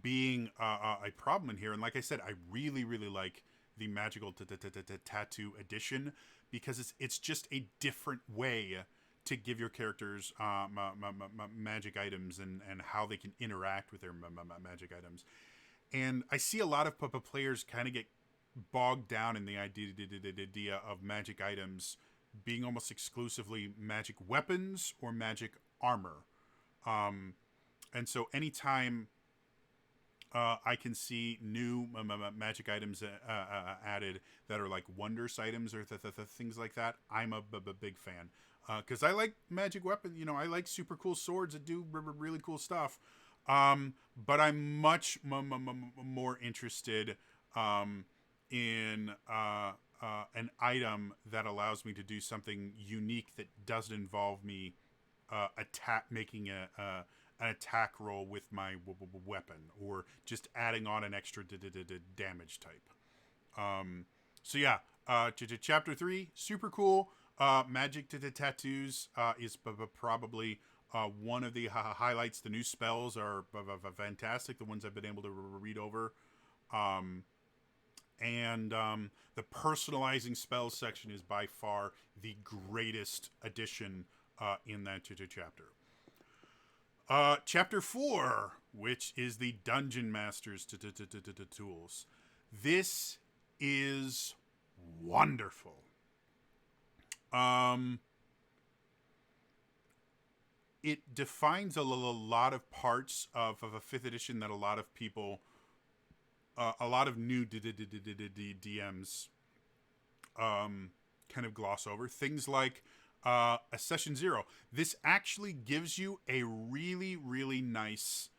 being a problem in here. And like I said, I really like the magical tattoo edition, because it's just a different way to give your characters magic items and how they can interact with their magic items. And I see a lot of players kind of get bogged down in the idea of magic items being almost exclusively magic weapons or magic armor. And so anytime I can see new magic items added that are like wondrous items or things like that, I'm a big fan. Because I like magic weapons, you know, I like super cool swords that do really cool stuff. But I'm much more interested in an item that allows me to do something unique that doesn't involve me making an attack roll with my weapon, or just adding on an extra damage type. So yeah, chapter 3, super cool. Magic tattoos is probably one of the highlights. The new spells are fantastic, the ones I've been able to read over. And the personalizing spells section is by far the greatest addition in that chapter. Chapter 4, which is the Dungeon Master's tools. This is wonderful. It defines a lot of parts of a 5th edition that a lot of people, a lot of new DMs kind of gloss over. Things like a session 0. This actually gives you a really, really nice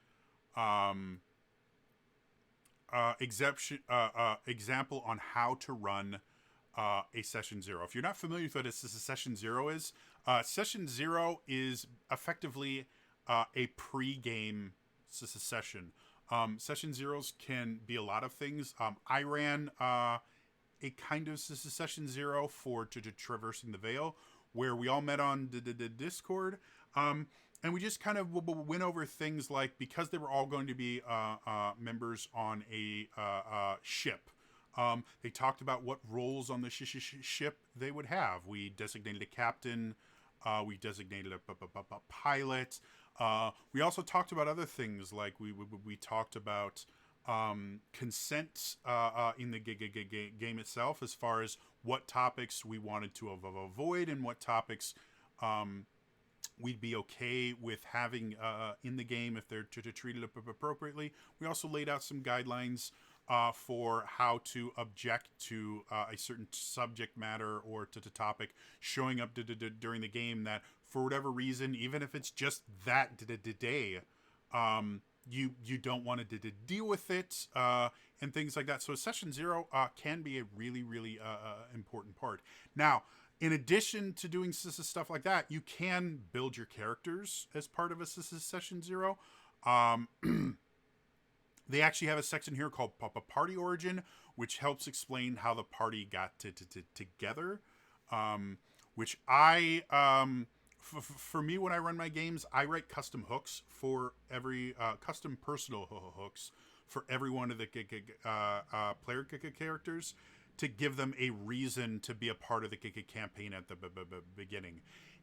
example on how to run a session 0. If you're not familiar with what a session 0 is, session 0 is effectively a pre-game session. Session zeros can be a lot of things. I ran a kind of session 0 for traversing the veil, where we all met on the Discord, and we just kind of went over things like, because they were all going to be members on a ship. They talked about what roles on the ship they would have. We designated a captain. We designated a pilot. We also talked about other things, like we talked about consent in the game itself, as far as what topics we wanted to avoid and what topics we'd be okay with having in the game if they're treated appropriately. We also laid out some guidelines for how to object to a certain subject matter or to topic showing up during the game that, for whatever reason, even if it's just that day, you don't want to deal with it and things like that. So session 0 can be a really, really important part. Now, in addition to doing stuff like that, you can build your characters as part of a session 0. They actually have a section here called Party Origin, which helps explain how the party got together. Which for me, when I run my games, I write custom hooks for every custom personal hooks for every one of the player characters, to give them a reason to be a part of the campaign at the beginning.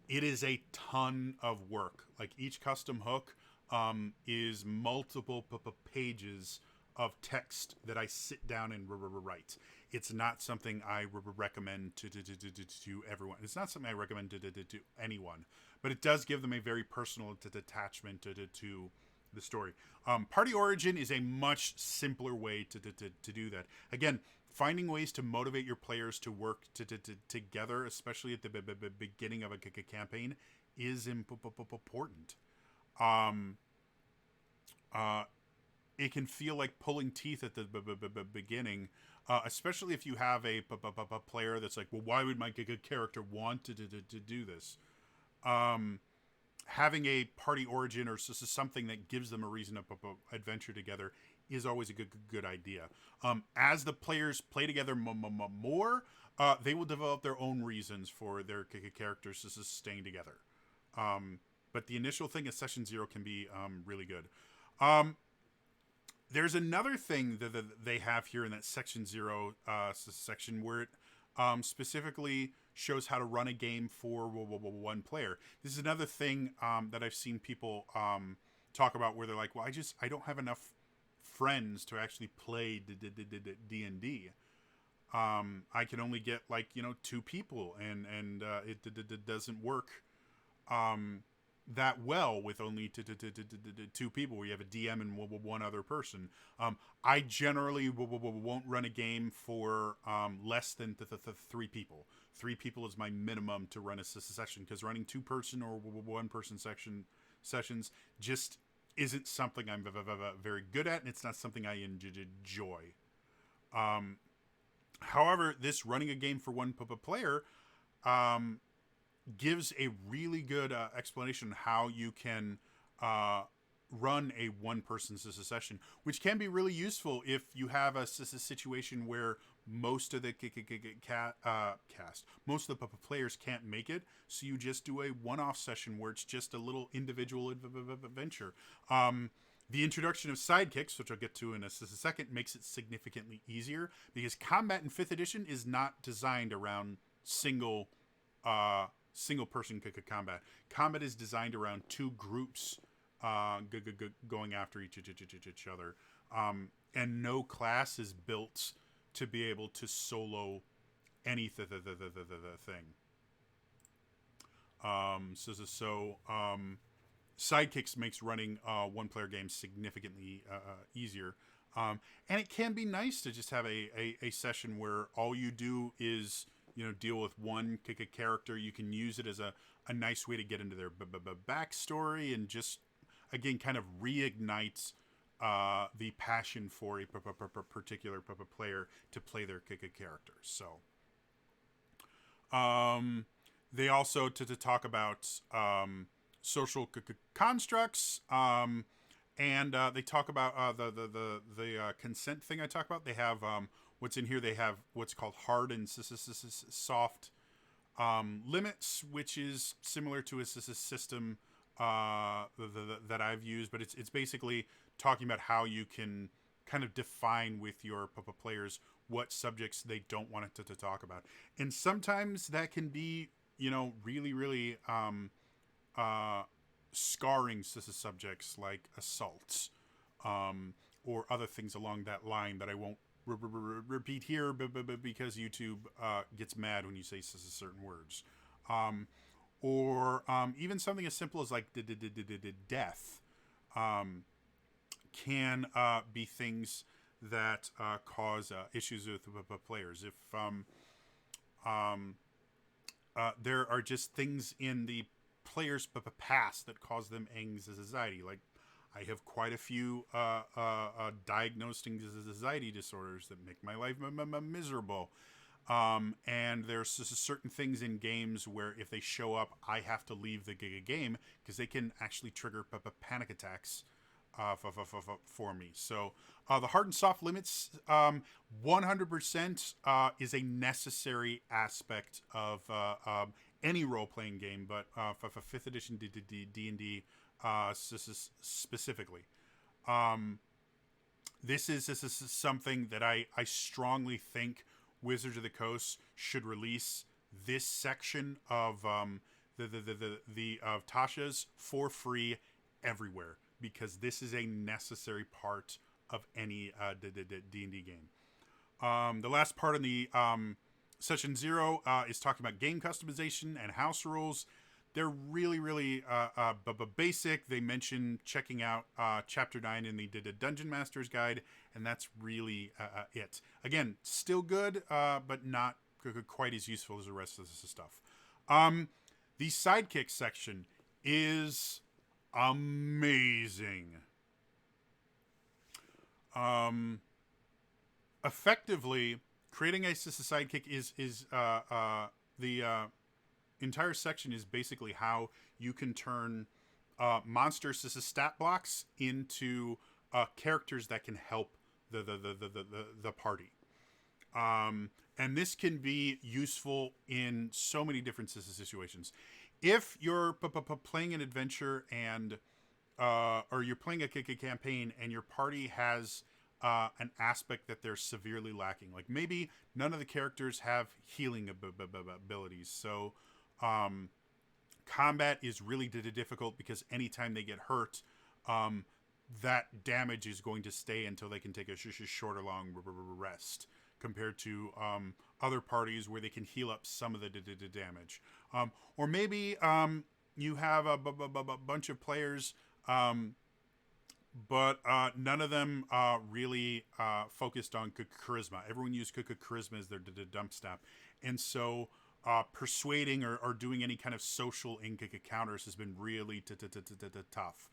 It is a ton of work. Like, each custom hook is multiple pages of text that I sit down and write. It's not something I recommend to everyone. It's not something I recommend to anyone, but it does give them a very personal attachment to the story. Party Origin is a much simpler way to do that. Again, finding ways to motivate your players to work together, especially at the beginning of a campaign, is important. It can feel like pulling teeth at the beginning, especially if you have a player that's like, well, why would my character want to do this? Having a party origin or something that gives them a reason to adventure together is always a good idea. As the players play together more, they will develop their own reasons for their characters to staying together. But the initial thing at session 0 can be really good. There's another thing that they have here in that section 0 section, where it specifically shows how to run a game for one player. This is another thing that I've seen people talk about, where they're like, well, I don't have enough friends to actually play D&D. I can only get 2 people, and it doesn't work that well with only 2 people, where you have a DM and one other person. I generally won't run a game for less than 3 people. 3 people is my minimum to run a session, because running 2-person or 1-person sessions just isn't something I'm very good at, and it's not something I enjoy. However, this running a game for one player gives a really good explanation on how you can run a 1-person session, which can be really useful if you have a situation where most of the most of the players can't make it, so you just do a one-off session where it's just a little individual adventure. The introduction of Sidekicks, which I'll get to in a second, makes it significantly easier, because combat in 5th edition is not designed around single person combat. Combat is designed around 2 groups going after each other, and no class is built to be able to solo any thing. Sidekicks makes running 1-player games significantly easier, and it can be nice to just have a session where all you do is deal with one character. You can use it as a nice way to get into their backstory and just again kind of reignites the passion for a particular player to play their character. So they also to talk about social constructs, and they talk about the consent thing I talk about. They have what's in here. They have what's called hard and soft limits, which is similar to a system that I've used, but it's basically talking about how you can kind of define with your players what subjects they don't want it to talk about, and sometimes that can be really scarring subjects like assaults, or other things along that line that I won't repeat here, because YouTube gets mad when you say certain words, or even something as simple as like death can be things that cause issues with players. If there are just things in the player's past that cause them anxiety. Like, I have quite a few diagnosed anxiety disorders that make my life miserable. And there's certain things in games where if they show up, I have to leave the game because they can actually trigger panic attacks for me. So the hard and soft limits, 100% is a necessary aspect of any role-playing game, but for 5th edition D&D specifically. This is something that I strongly think Wizards of the Coast should release this section of the of Tasha's for free everywhere, because this is a necessary part of any D&D game. The last part in the Session 0 is talking about game customization and house rules. They're really basic. They mention checking out Chapter 9 in the Dungeon Master's Guide, and that's really it. Again, still good, but not quite as useful as the rest of the stuff. The Sidekicks section is amazing. Effectively, creating a sidekick is the entire section is basically how you can turn monster stat blocks into characters that can help the party. And this can be useful in so many different situations. If you're playing an adventure and or you're playing a campaign and your party has an aspect that they're severely lacking, like maybe none of the characters have healing abilities, so combat is really difficult because anytime they get hurt, that damage is going to stay until they can take a short or long rest, compared to other parties where they can heal up some of the damage. Or maybe you have a bunch of players, but none of them really focused on charisma. Everyone used charisma as their dump stat. And so persuading or doing any kind of social encounters has been really tough.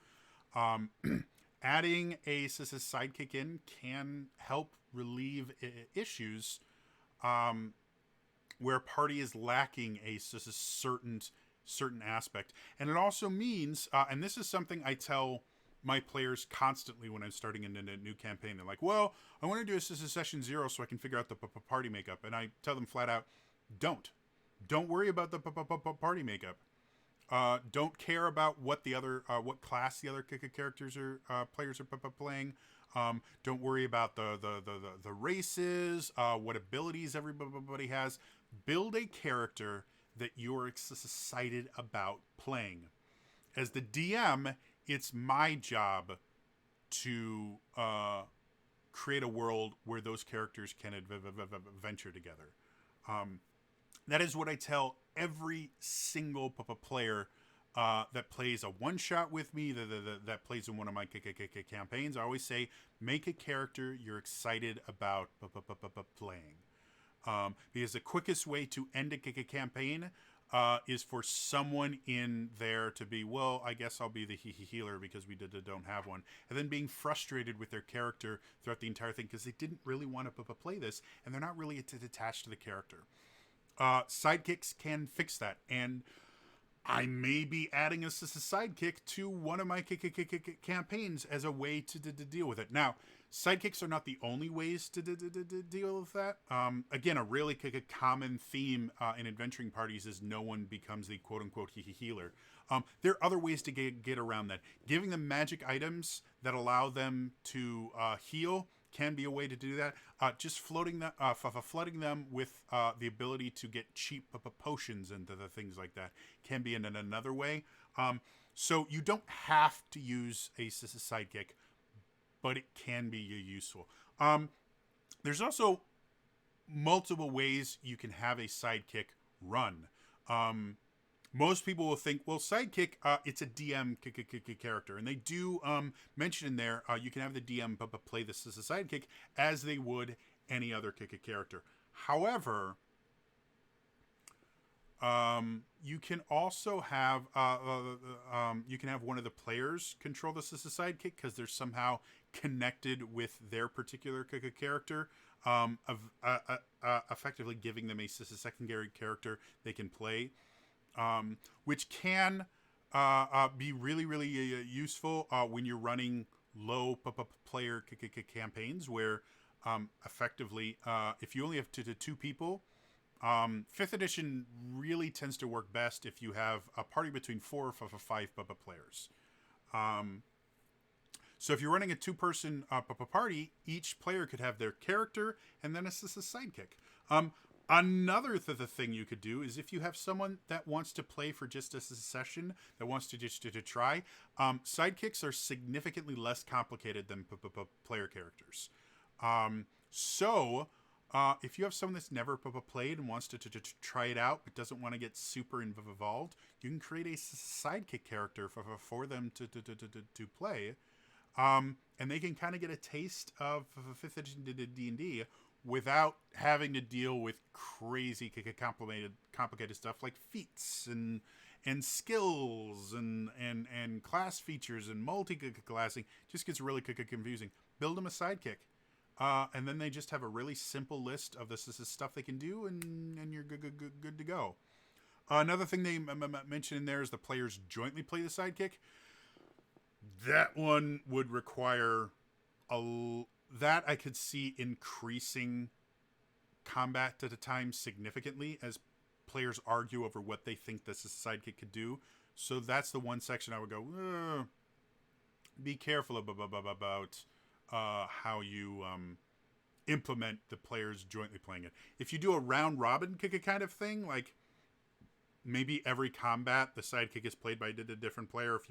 Adding a sidekick in can help relieve issues where party is lacking a certain aspect. And it also means, and this is something I tell my players constantly when I'm starting in a new campaign. They're like, well, I want to do a session 0 so I can figure out the party makeup. And I tell them flat out, don't worry about the party makeup. Don't care about what the other what class the other characters or players are playing. Don't worry about the races, what abilities everybody has. Build a character that you're excited about playing. As the DM, it's my job to create a world where those characters can adventure together. That is what I tell every single player that plays a one-shot with me, that plays in one of my campaigns. I always say, make a character you're excited about playing. Because the quickest way to end a campaign is for someone in there to be, well, I guess I'll be the healer because we don't have one, and then being frustrated with their character throughout the entire thing because they didn't really want to play this and they're not really attached to the character. Sidekicks can fix that, and I may be adding a sidekick to one of my campaigns as a way to deal with it. Now, sidekicks are not the only ways to deal with that. Again, a really common theme in adventuring parties is no one becomes the quote-unquote healer. There are other ways to get around that. Giving them magic items that allow them to heal can be a way to do that. Just flooding them with the ability to get cheap potions and the things like that can be in another way. So you don't have to use a sidekick, but it can be useful. There's also multiple ways you can have a sidekick run. Most people will think, well, sidekick, it's a DM character. And they do mention in there, you can have the DM play this as a sidekick as they would any other character. However, you can also have one of the players control this as a sidekick because they're somehow connected with their particular character, effectively giving them a secondary character they can play. Which can be really, really useful when you're running low player campaigns where effectively, if you only have two people, 5th edition really tends to work best if you have a party between 4 or 5 players. So if you're running a 2-person party, each player could have their character and then a sidekick. Another thing you could do is if you have someone that wants to play for just a session, that wants to just to try, sidekicks are significantly less complicated than player characters. So if you have someone that's never played and wants to try it out but doesn't want to get super involved, you can create a sidekick character for them to play. And they can kind of get a taste of 5th edition D&D without having to deal with crazy complicated stuff like feats and skills and class features and multi-classing. Just gets really confusing. Build them a sidekick. And then they just have a really simple list of this is stuff they can do, and you're good to go. Another thing they mention in there is the players jointly play the sidekick. That one would require that I could see increasing combat at a time significantly as players argue over what they think this sidekick could do. So that's the one section I would go, be careful about how you implement the players jointly playing it. If you do a round robin kind of thing, like maybe every combat the sidekick is played by a different player. If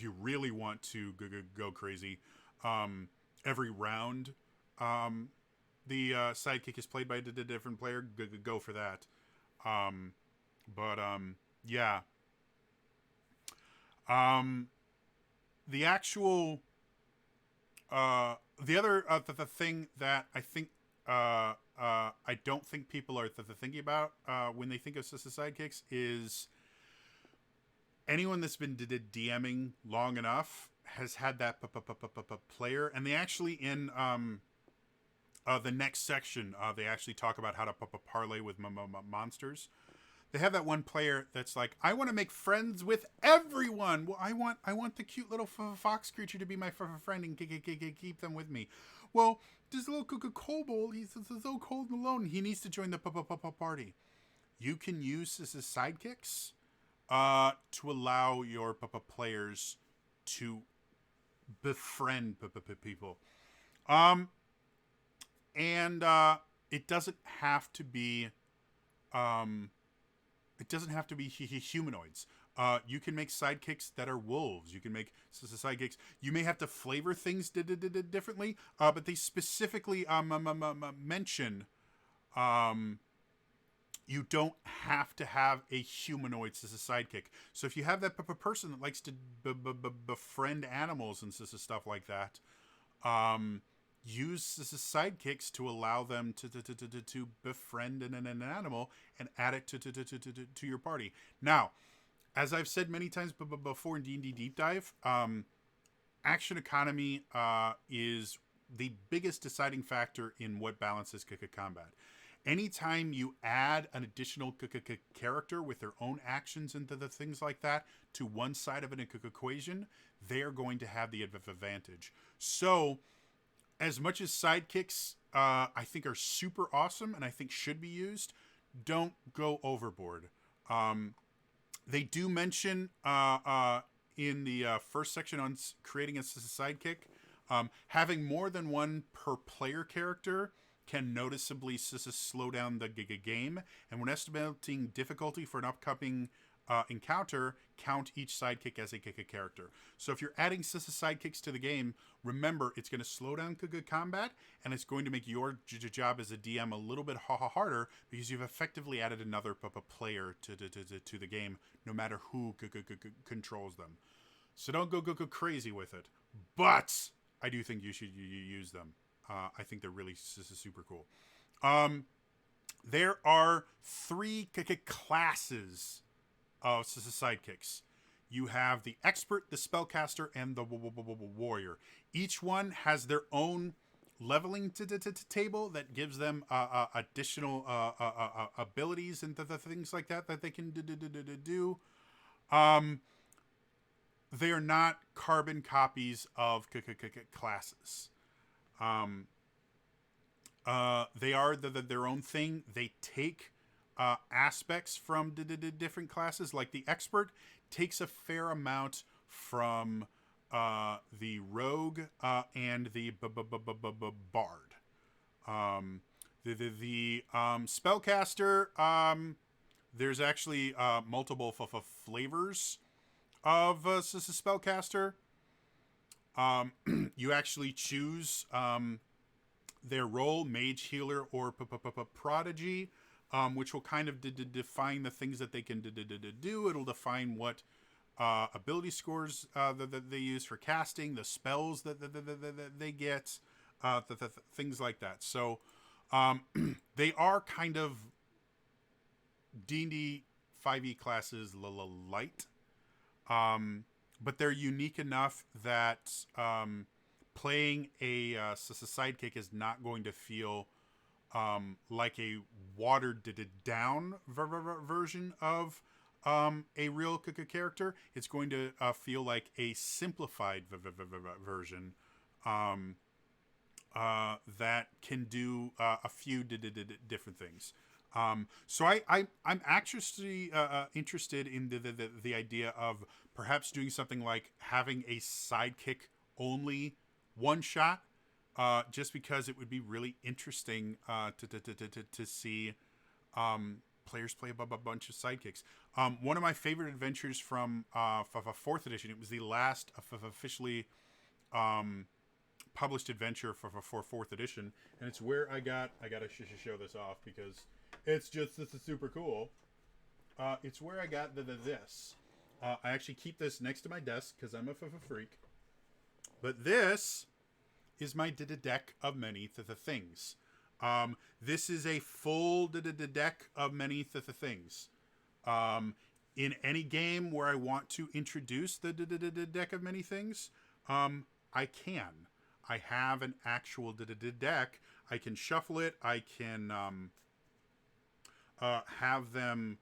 you really want to go crazy, every round the sidekick is played by a different player, go for that. Yeah. The actual the other the thing that I think I don't think people are thinking about when they think of sidekicks is anyone that's been DMing long enough has had that player, and they actually in the next section they actually talk about how to parlay with monsters. They have that one player that's like, I want to make friends with everyone. Well, I want the cute little fox creature to be my friend and keep them with me. Well, this little kobold, he's so cold and alone. He needs to join the party. You can use this as sidekicks to allow your players to befriend people. And it doesn't have to be humanoids. You can make sidekicks that are wolves. You can make sidekicks. You may have to flavor things differently, but they specifically mention you don't have to have a humanoid as a sidekick. So if you have that person that likes to befriend animals and stuff like that, use the sidekicks to allow them to befriend an animal and add it to your party. Now, as I've said many times before in D&D Deep Dive, action economy is the biggest deciding factor in what balances combat. Anytime you add an additional character with their own actions and the things like that to one side of an equation, they are going to have the advantage. So, as much as sidekicks I think are super awesome and I think should be used, don't go overboard. They do mention in the first section on creating a sidekick, having more than one per player character can noticeably slow down the game. And when estimating difficulty for an upcoming encounter, count each sidekick as a character. So if you're adding sidekicks to the game, remember it's going to slow down combat, and it's going to make your job as a DM a little bit harder because you've effectively added another player to the game, no matter who controls them. So don't go crazy with it. But I do think you should use them. I think they're really super cool. There are 3 classes of sidekicks. You have the expert, the spellcaster, and the warrior. Each one has their own leveling table that gives them additional abilities and things like that they can do. They are not carbon copies of classes. They are their own thing. They take aspects from different classes. Like the expert takes a fair amount from the rogue and the bard. The spellcaster, there's actually multiple flavors of spellcaster. You actually choose their role, mage, healer, or prodigy, which will kind of define the things that they can do. It'll define what ability scores that they use for casting, the spells that they get, things like that. So they are kind of D&D 5e classes light, but they're unique enough that playing a sidekick is not going to feel like a watered down version of a real character. It's going to feel like a simplified version that can do a few different things. So I'm actually interested in the idea of perhaps doing something like having a sidekick only one shot, just because it would be really interesting to see players play a bunch of sidekicks. One of my favorite adventures from 4th edition, it was the last officially published adventure for 4th edition, and it's where I gotta show this off because it's just super cool. It's where I got this. I actually keep this next to my desk because I'm a freak. But this is my deck of many things. This is a full deck of many things. In any game where I want to introduce the deck of many things, I can. I have an actual deck. I can shuffle it. I can have them.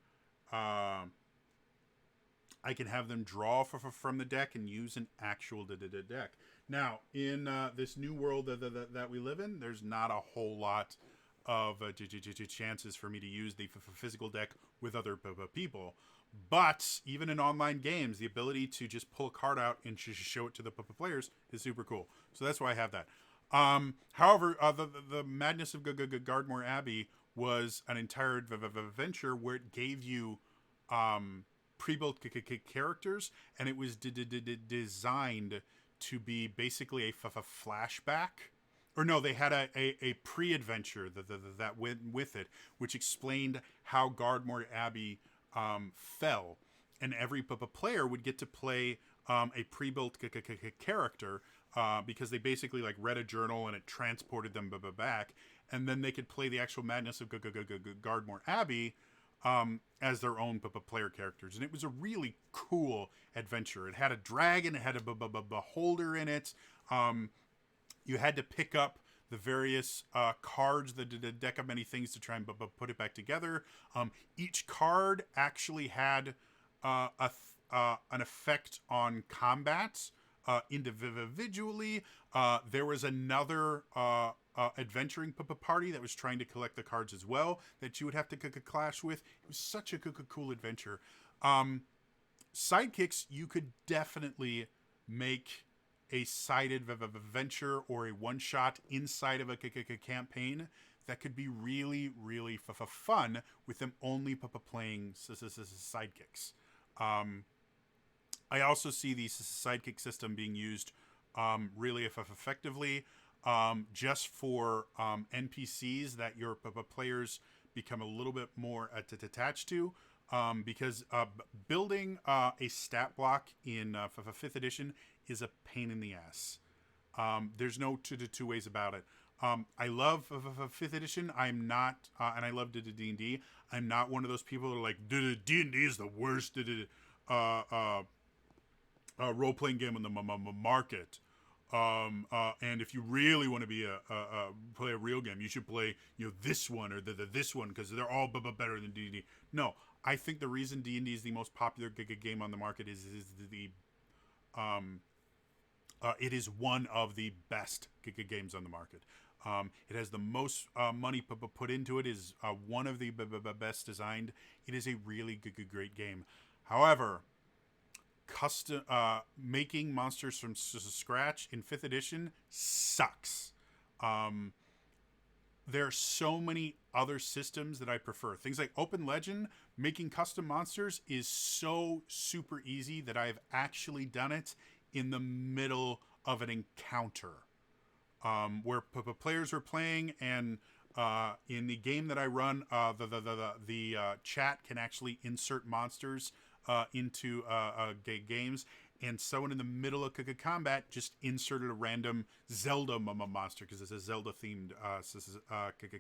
I can have them draw from the deck and use an actual deck. Now, in this new world that we live in, there's not a whole lot of chances for me to use the physical deck with other people. But even in online games, the ability to just pull a card out and show it to the players is super cool. So that's why I have that. However, the madness of Gardmore Abbey was an entire adventure where it gave you pre-built characters, and it was designed to be basically a flashback. Or no, they had a pre-adventure that went with it, which explained how Gardmore Abbey fell. And every player would get to play a pre-built character because they basically like read a journal and it transported them back, and then they could play the actual madness of Gardmore Abbey as their own player characters, and it was a really cool adventure. It had a dragon, it had a beholder in it. You had to pick up the various cards, the deck of many things, to try and put it back together. Each card actually had an effect on combat individually. There was another adventuring party that was trying to collect the cards as well that you would have to clash with. It was such a cool adventure. Sidekicks, you could definitely make a sided adventure or a one-shot inside of a campaign that could be really, really fun with them only playing sidekicks. I also see the sidekick system being used really effectively just for NPCs that your players become a little bit more attached to. Because building a stat block in 5th edition is a pain in the ass. There's no two ways about it. I love 5th edition. I'm not, and I love D&D. I'm not one of those people who are like, D&D is the worst role-playing game on the market. And if you really want to be play a real game, you should play this one or this one because they're all better than D&D. No, I think the reason D&D is the most popular game on the market is it is one of the best games on the market. It has the most money put into it. Is one of the best designed. It is a really great game. However, custom making monsters from scratch in 5th edition sucks. There are so many other systems that I prefer. Things like Open Legend, making custom monsters is so super easy that I've actually done it in the middle of an encounter where players were playing, and in the game that I run, the chat can actually insert monsters into games, and someone in the middle of combat just inserted a random Zelda monster because it's a Zelda themed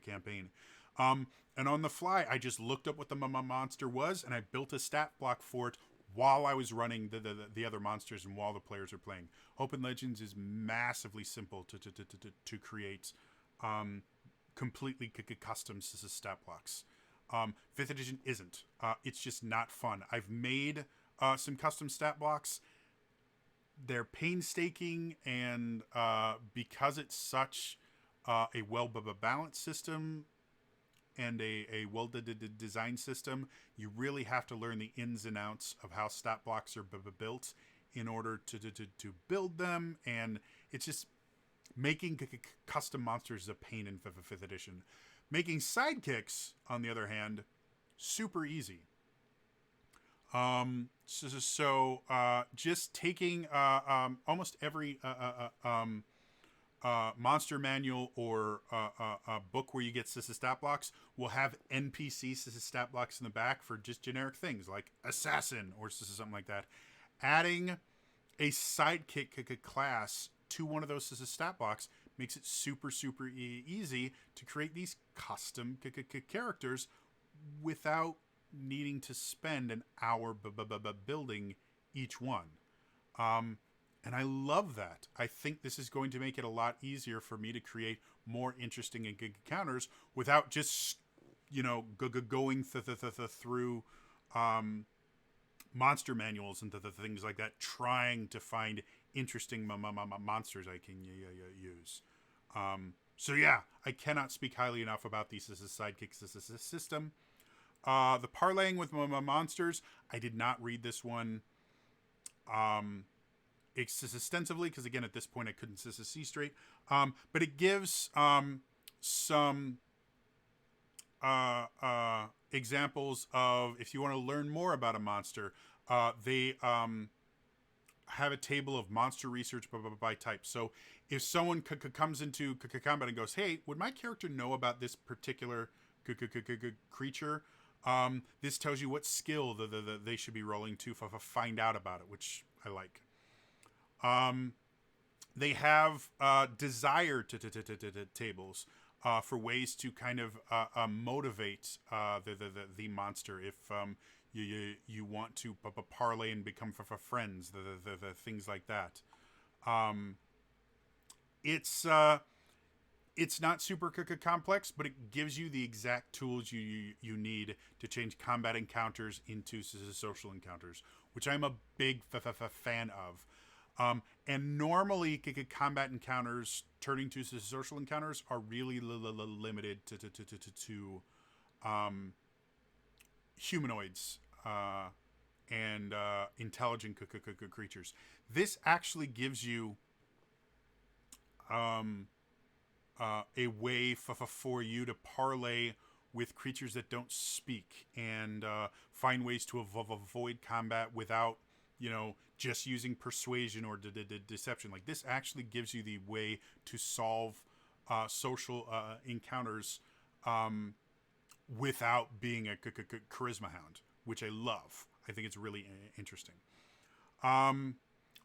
campaign. And on the fly, I just looked up what the monster was, and I built a stat block for it while I was running the other monsters and while the players are playing. Open Legends is massively simple to create completely custom stat blocks. 5th edition isn't. It's just not fun. I've made some custom stat blocks. They're painstaking, and because it's such a well-balanced system and a well-designed system, you really have to learn the ins and outs of how stat blocks are built in order to build them, and it's just making custom monsters is a pain in 5th edition. Making sidekicks, on the other hand, super easy. Just taking almost every monster manual or book where you get stat blocks will have NPC stat blocks in the back for just generic things like assassin or something like that. Adding a sidekick class to one of those stat blocks makes it super easy to create these custom characters without needing to spend an hour building each one. And I love that. I think this is going to make it a lot easier for me to create more interesting encounters without just, going through monster manuals and things like that, trying to find interesting monsters I can use. So yeah, I cannot speak highly enough about these sidekicks system. The Parleying with monsters, I did not read this one extensively because, again, at this point I couldn't see straight. But it gives some examples of, if you want to learn more about a monster, they have a table of monster research by type. So if someone comes into combat and goes, hey, would my character know about this particular creature? This tells you what skill they should be rolling to find out about it, which I like. They have desire tables for ways to kind of motivate the monster if you want to parlay and become friends, the things like that. Um, it's not super complex, but it gives you the exact tools you need to change combat encounters into social encounters, which I'm a big fan of. And normally, combat encounters turning to social encounters are really limited to humanoids and intelligent creatures. This actually gives you um, a way for you to parlay with creatures that don't speak and find ways to avoid combat without, just using persuasion or deception. Like, this actually gives you the way to solve social encounters without being a charisma hound, which I love. I think it's really interesting. Um,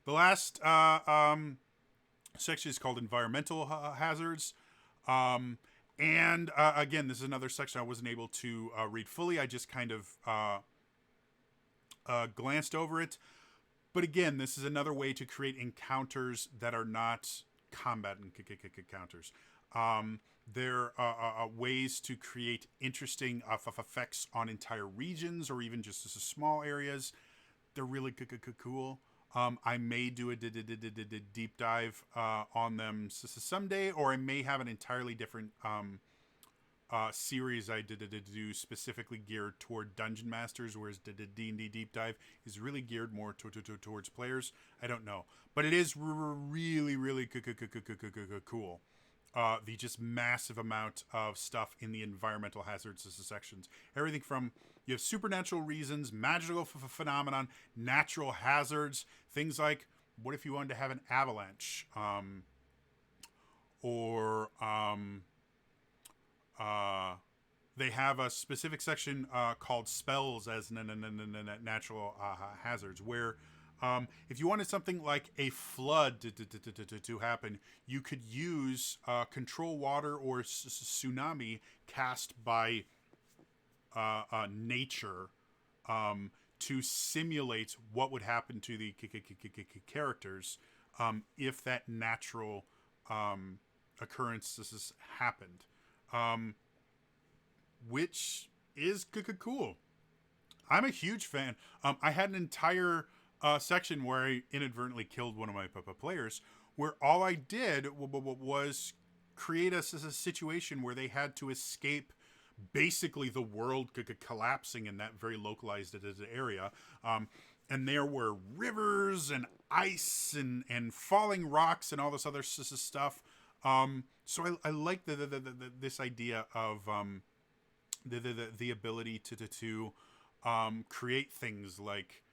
the last section is called environmental hazards. Um, and again, this is another section I wasn't able to read fully. I just kind of glanced over it. But again, this is another way to create encounters that are not combat encounters. There are ways to create interesting effects on entire regions or even just small areas. They're really cool. I may do a deep dive on them someday, or I may have an entirely different series I did do specifically geared toward dungeon masters, whereas the D&D deep dive is really geared more towards players. I don't know, but it is really cool. The just massive amount of stuff in the environmental hazards sections. Everything from, you have supernatural reasons, magical phenomenon, natural hazards, things like, what if you wanted to have an avalanche? Or they have a specific section called spells as natural hazards, where if you wanted something like a flood to happen, you could use control water or tsunami cast by nature to simulate what would happen to the characters if that natural occurrences happened, which is cool. I'm a huge fan. I had an entire section where I inadvertently killed one of my players, where all I did was create a situation where they had to escape basically the world collapsing in that very localized area. And there were rivers and ice and falling rocks and all this other stuff. So I like this idea of the ability to create things like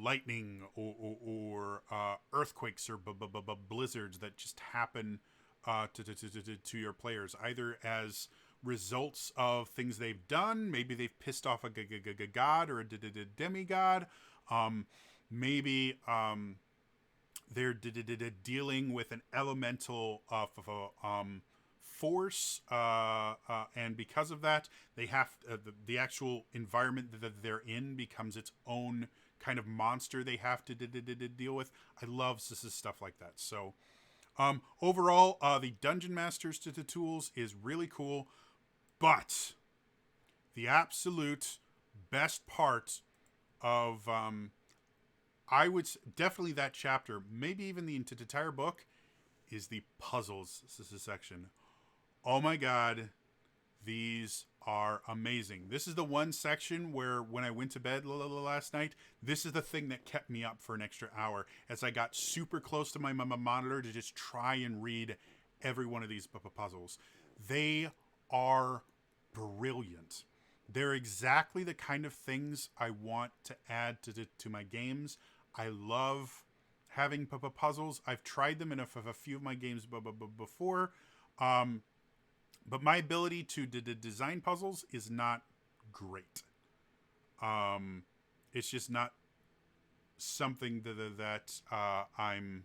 lightning or earthquakes or blizzards that just happen to your players, either as results of things they've done. Maybe they've pissed off a god or a demigod. Maybe they're dealing with an elemental force, and because of that, they have the actual environment that they're in becomes its own kind of monster they have to deal with. I love stuff like that. So overall, the Dungeon Masters tools is really cool, but the absolute best part of I would definitely that chapter, maybe even the entire book, is the puzzles section. Oh my god, these are amazing. This is the one section where when I went to bed last night, this is the thing that kept me up for an extra hour as I got super close to my monitor to just try and read every one of these puzzles. They are brilliant. They're exactly the kind of things I want to add to my games. I love having puzzles. I've tried them in a few of my games before. But my ability to design puzzles is not great. It's just not something that I'm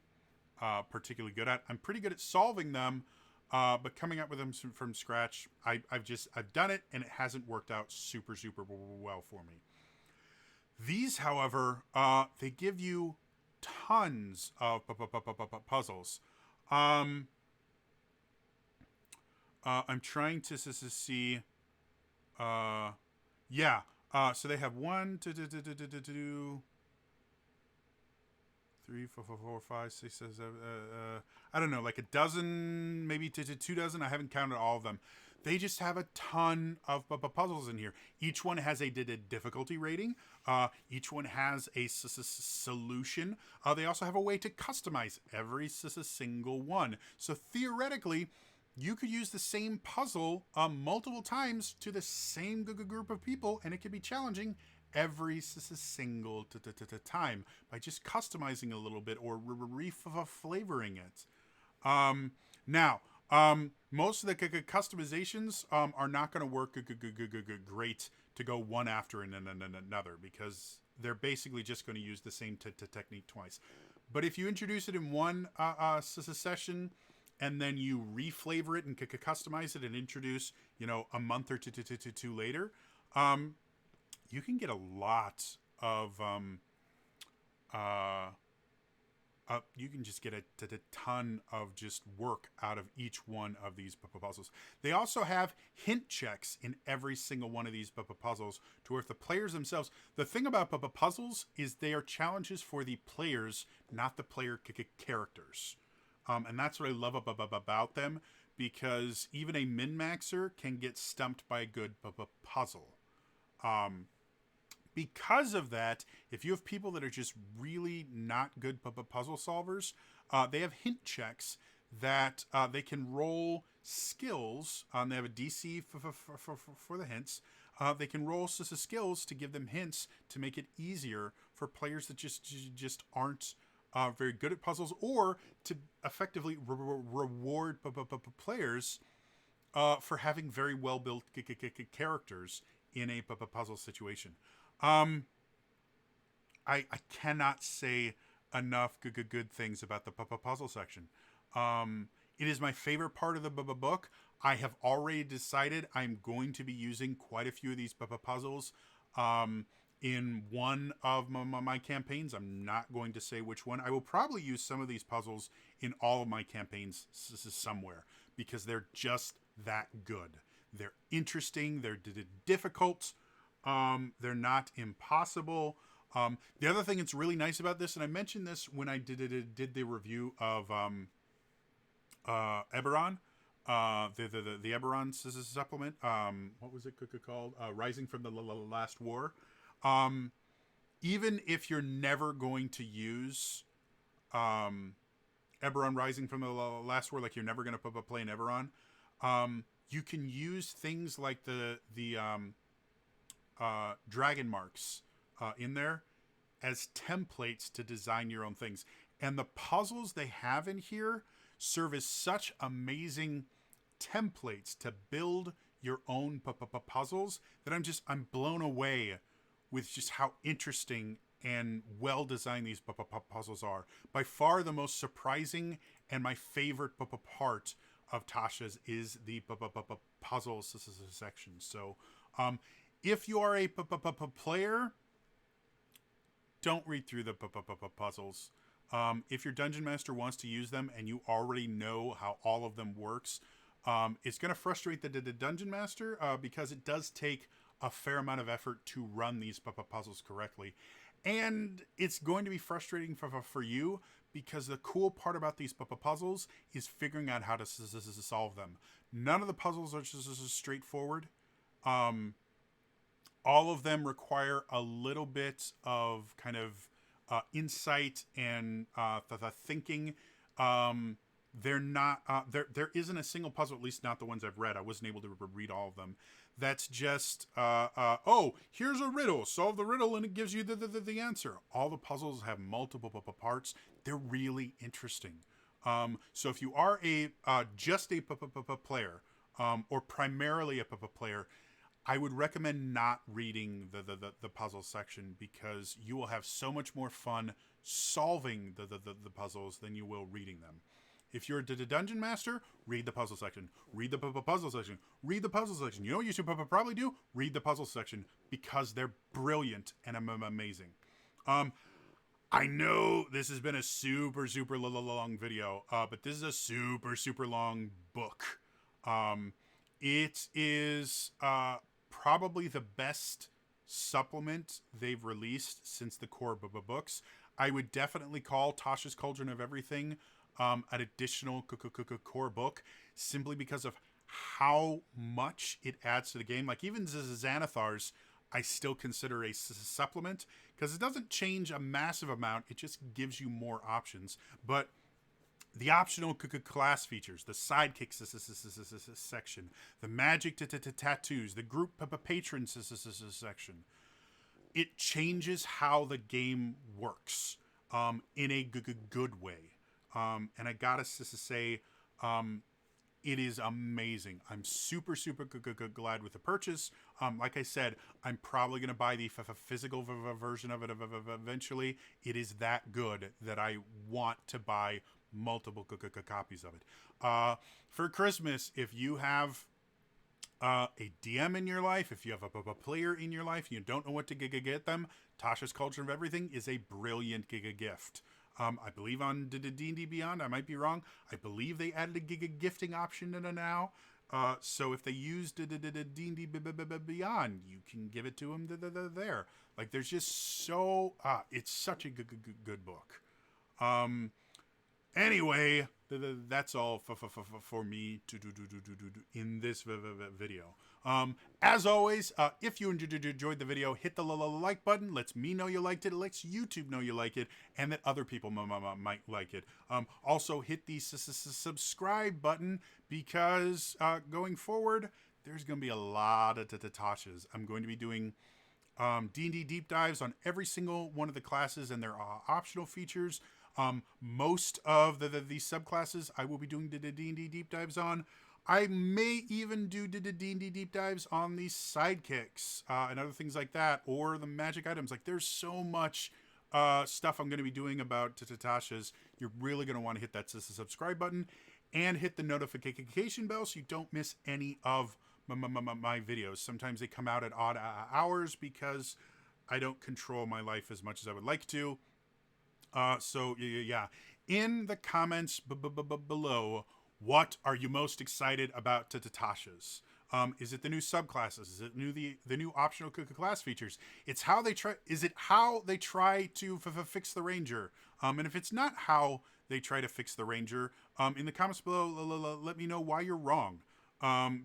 particularly good at. I'm pretty good at solving them, but coming up with them from scratch, I've done it and it hasn't worked out super well for me. These, however, they give you tons of puzzles. Um, I'm trying to see. Yeah. So they have 1, 2, 3, 4, 5, 6, 7, I don't know, like a dozen, maybe 2 dozen. I haven't counted all of them. They just have a ton of puzzles in here. Each one has a difficulty rating. Each one has a solution. They also have a way to customize every single one. So theoretically, you could use the same puzzle multiple times to the same group of people, and it could be challenging every single time by just customizing a little bit or flavoring it. Now, most of the customizations are not going to work great to go one after another, because they're basically just going to use the same technique twice. But if you introduce it in one session, and then you reflavor it and customize it and introduce, a month or two later, you can get a lot of you can just get a ton of just work out of each one of these puzzles. They also have hint checks in every single one of these puzzles, to where if the players themselves, the thing about puzzles is they are challenges for the players, not the player characters. And that's what I love about them, because even a min-maxer can get stumped by a good puzzle. Because of that, if you have people that are just really not good puzzle solvers, they have hint checks that they can roll skills. They have a DC for the hints. They can roll skills to give them hints to make it easier for players that just aren't very good at puzzles, or to effectively reward players for having very well built characters in a puzzle situation. I cannot say enough good things about the puzzle section. It is my favorite part of the book. I have already decided I'm going to be using quite a few of these puzzles in one of my campaigns. I'm not going to say which one. I will probably use some of these puzzles in all of my campaigns somewhere, because they're just that good. They're interesting. They're difficult. They're not impossible. The other thing that's really nice about this, and I mentioned this when I did the review of Eberron, the Eberron supplement. What was it called? Rising from the Last War. Even if you're never going to use Eberron Rising from the Last War, like you're never going to play an Eberron, you can use things like the dragon marks in there as templates to design your own things. And the puzzles they have in here serve as such amazing templates to build your own puzzles that I'm blown away with just how interesting and well designed these puzzles are. By far the most surprising and my favorite part of Tasha's is the puzzles section. So if you are a player, don't read through the puzzles. If your dungeon master wants to use them and you already know how all of them works, it's going to frustrate the dungeon master because it does take a fair amount of effort to run these puzzles correctly. And it's going to be frustrating for you, because the cool part about these puzzles is figuring out how to solve them. None of the puzzles are just straightforward. All of them require a little bit of kind of insight and the thinking. They're not there isn't a single puzzle, at least not the ones I've read. I wasn't able to read all of them. That's just oh, here's a riddle, solve the riddle and it gives you the answer. All the puzzles have multiple parts. They're really interesting. So if you are a just a player, or primarily a player, I would recommend not reading the puzzle section because you will have so much more fun solving the puzzles than you will reading them. If you're a dungeon master, read the puzzle section. Read the puzzle section. Read the puzzle section. You know what you should probably do? Read the puzzle section because they're brilliant and amazing. I know this has been a super long video, but this is a super long book. It is probably the best supplement they've released since the core books. I would definitely call Tasha's Cauldron of Everything an additional core book simply because of how much it adds to the game. Like even Xanathar's, I still consider a supplement because it doesn't change a massive amount. It just gives you more options. But the optional class features, the sidekicks section, the magic tattoos, the group patron section, it changes how the game works in a good way. And I gotta say, it is amazing. I'm super glad with the purchase. Like I said, I'm probably going to buy the physical version of it eventually. It is that good that I want to buy multiple copies of it. For Christmas, if you have a DM in your life, if you have a player in your life and you don't know what to get them, Tasha's Cauldron of Everything is a brilliant gift. I believe on D&D Beyond, I might be wrong, I believe they added a gifting option now. So if they use D&D Beyond, you can give it to them there. Like, there's just so... it's such a good book. Anyway, that's all for me to do in this video. As always, if you enjoyed the video, hit the like button. Lets me know you liked it. It lets YouTube know you like it and that other people might like it. Also, hit the subscribe button because going forward, there's going to be a lot of Tashas. I'm going to be doing D&D deep dives on every single one of the classes and their optional features. Most of these subclasses I will be doing the D&D deep dives on. I may even do the D&D deep dives on the sidekicks and other things like that, or the magic items. Like, there's so much stuff I'm going to be doing about Tasha's. You're really going to want to hit that subscribe button and hit the notification bell so you don't miss any of my videos. Sometimes they come out at odd hours because I don't control my life as much as I would like to. So yeah, in the comments below, what are you most excited about Tasha's? Is it the new subclasses? Is it the new optional class features? It's how they try. Is it how they try to fix the ranger? And if it's not how they try to fix the ranger, in the comments below, let me know why you're wrong.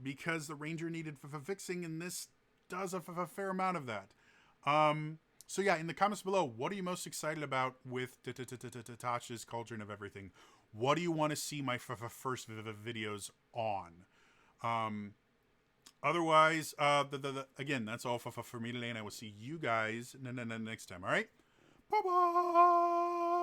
Because the ranger needed fixing, and this does a fair amount of that. So yeah, in the comments below, what are you most excited about with Tasha's Cauldron of Everything? What do you want to see my first videos on? Otherwise, again, that's all for me today, and I will see you guys next time, all right? Bye-bye!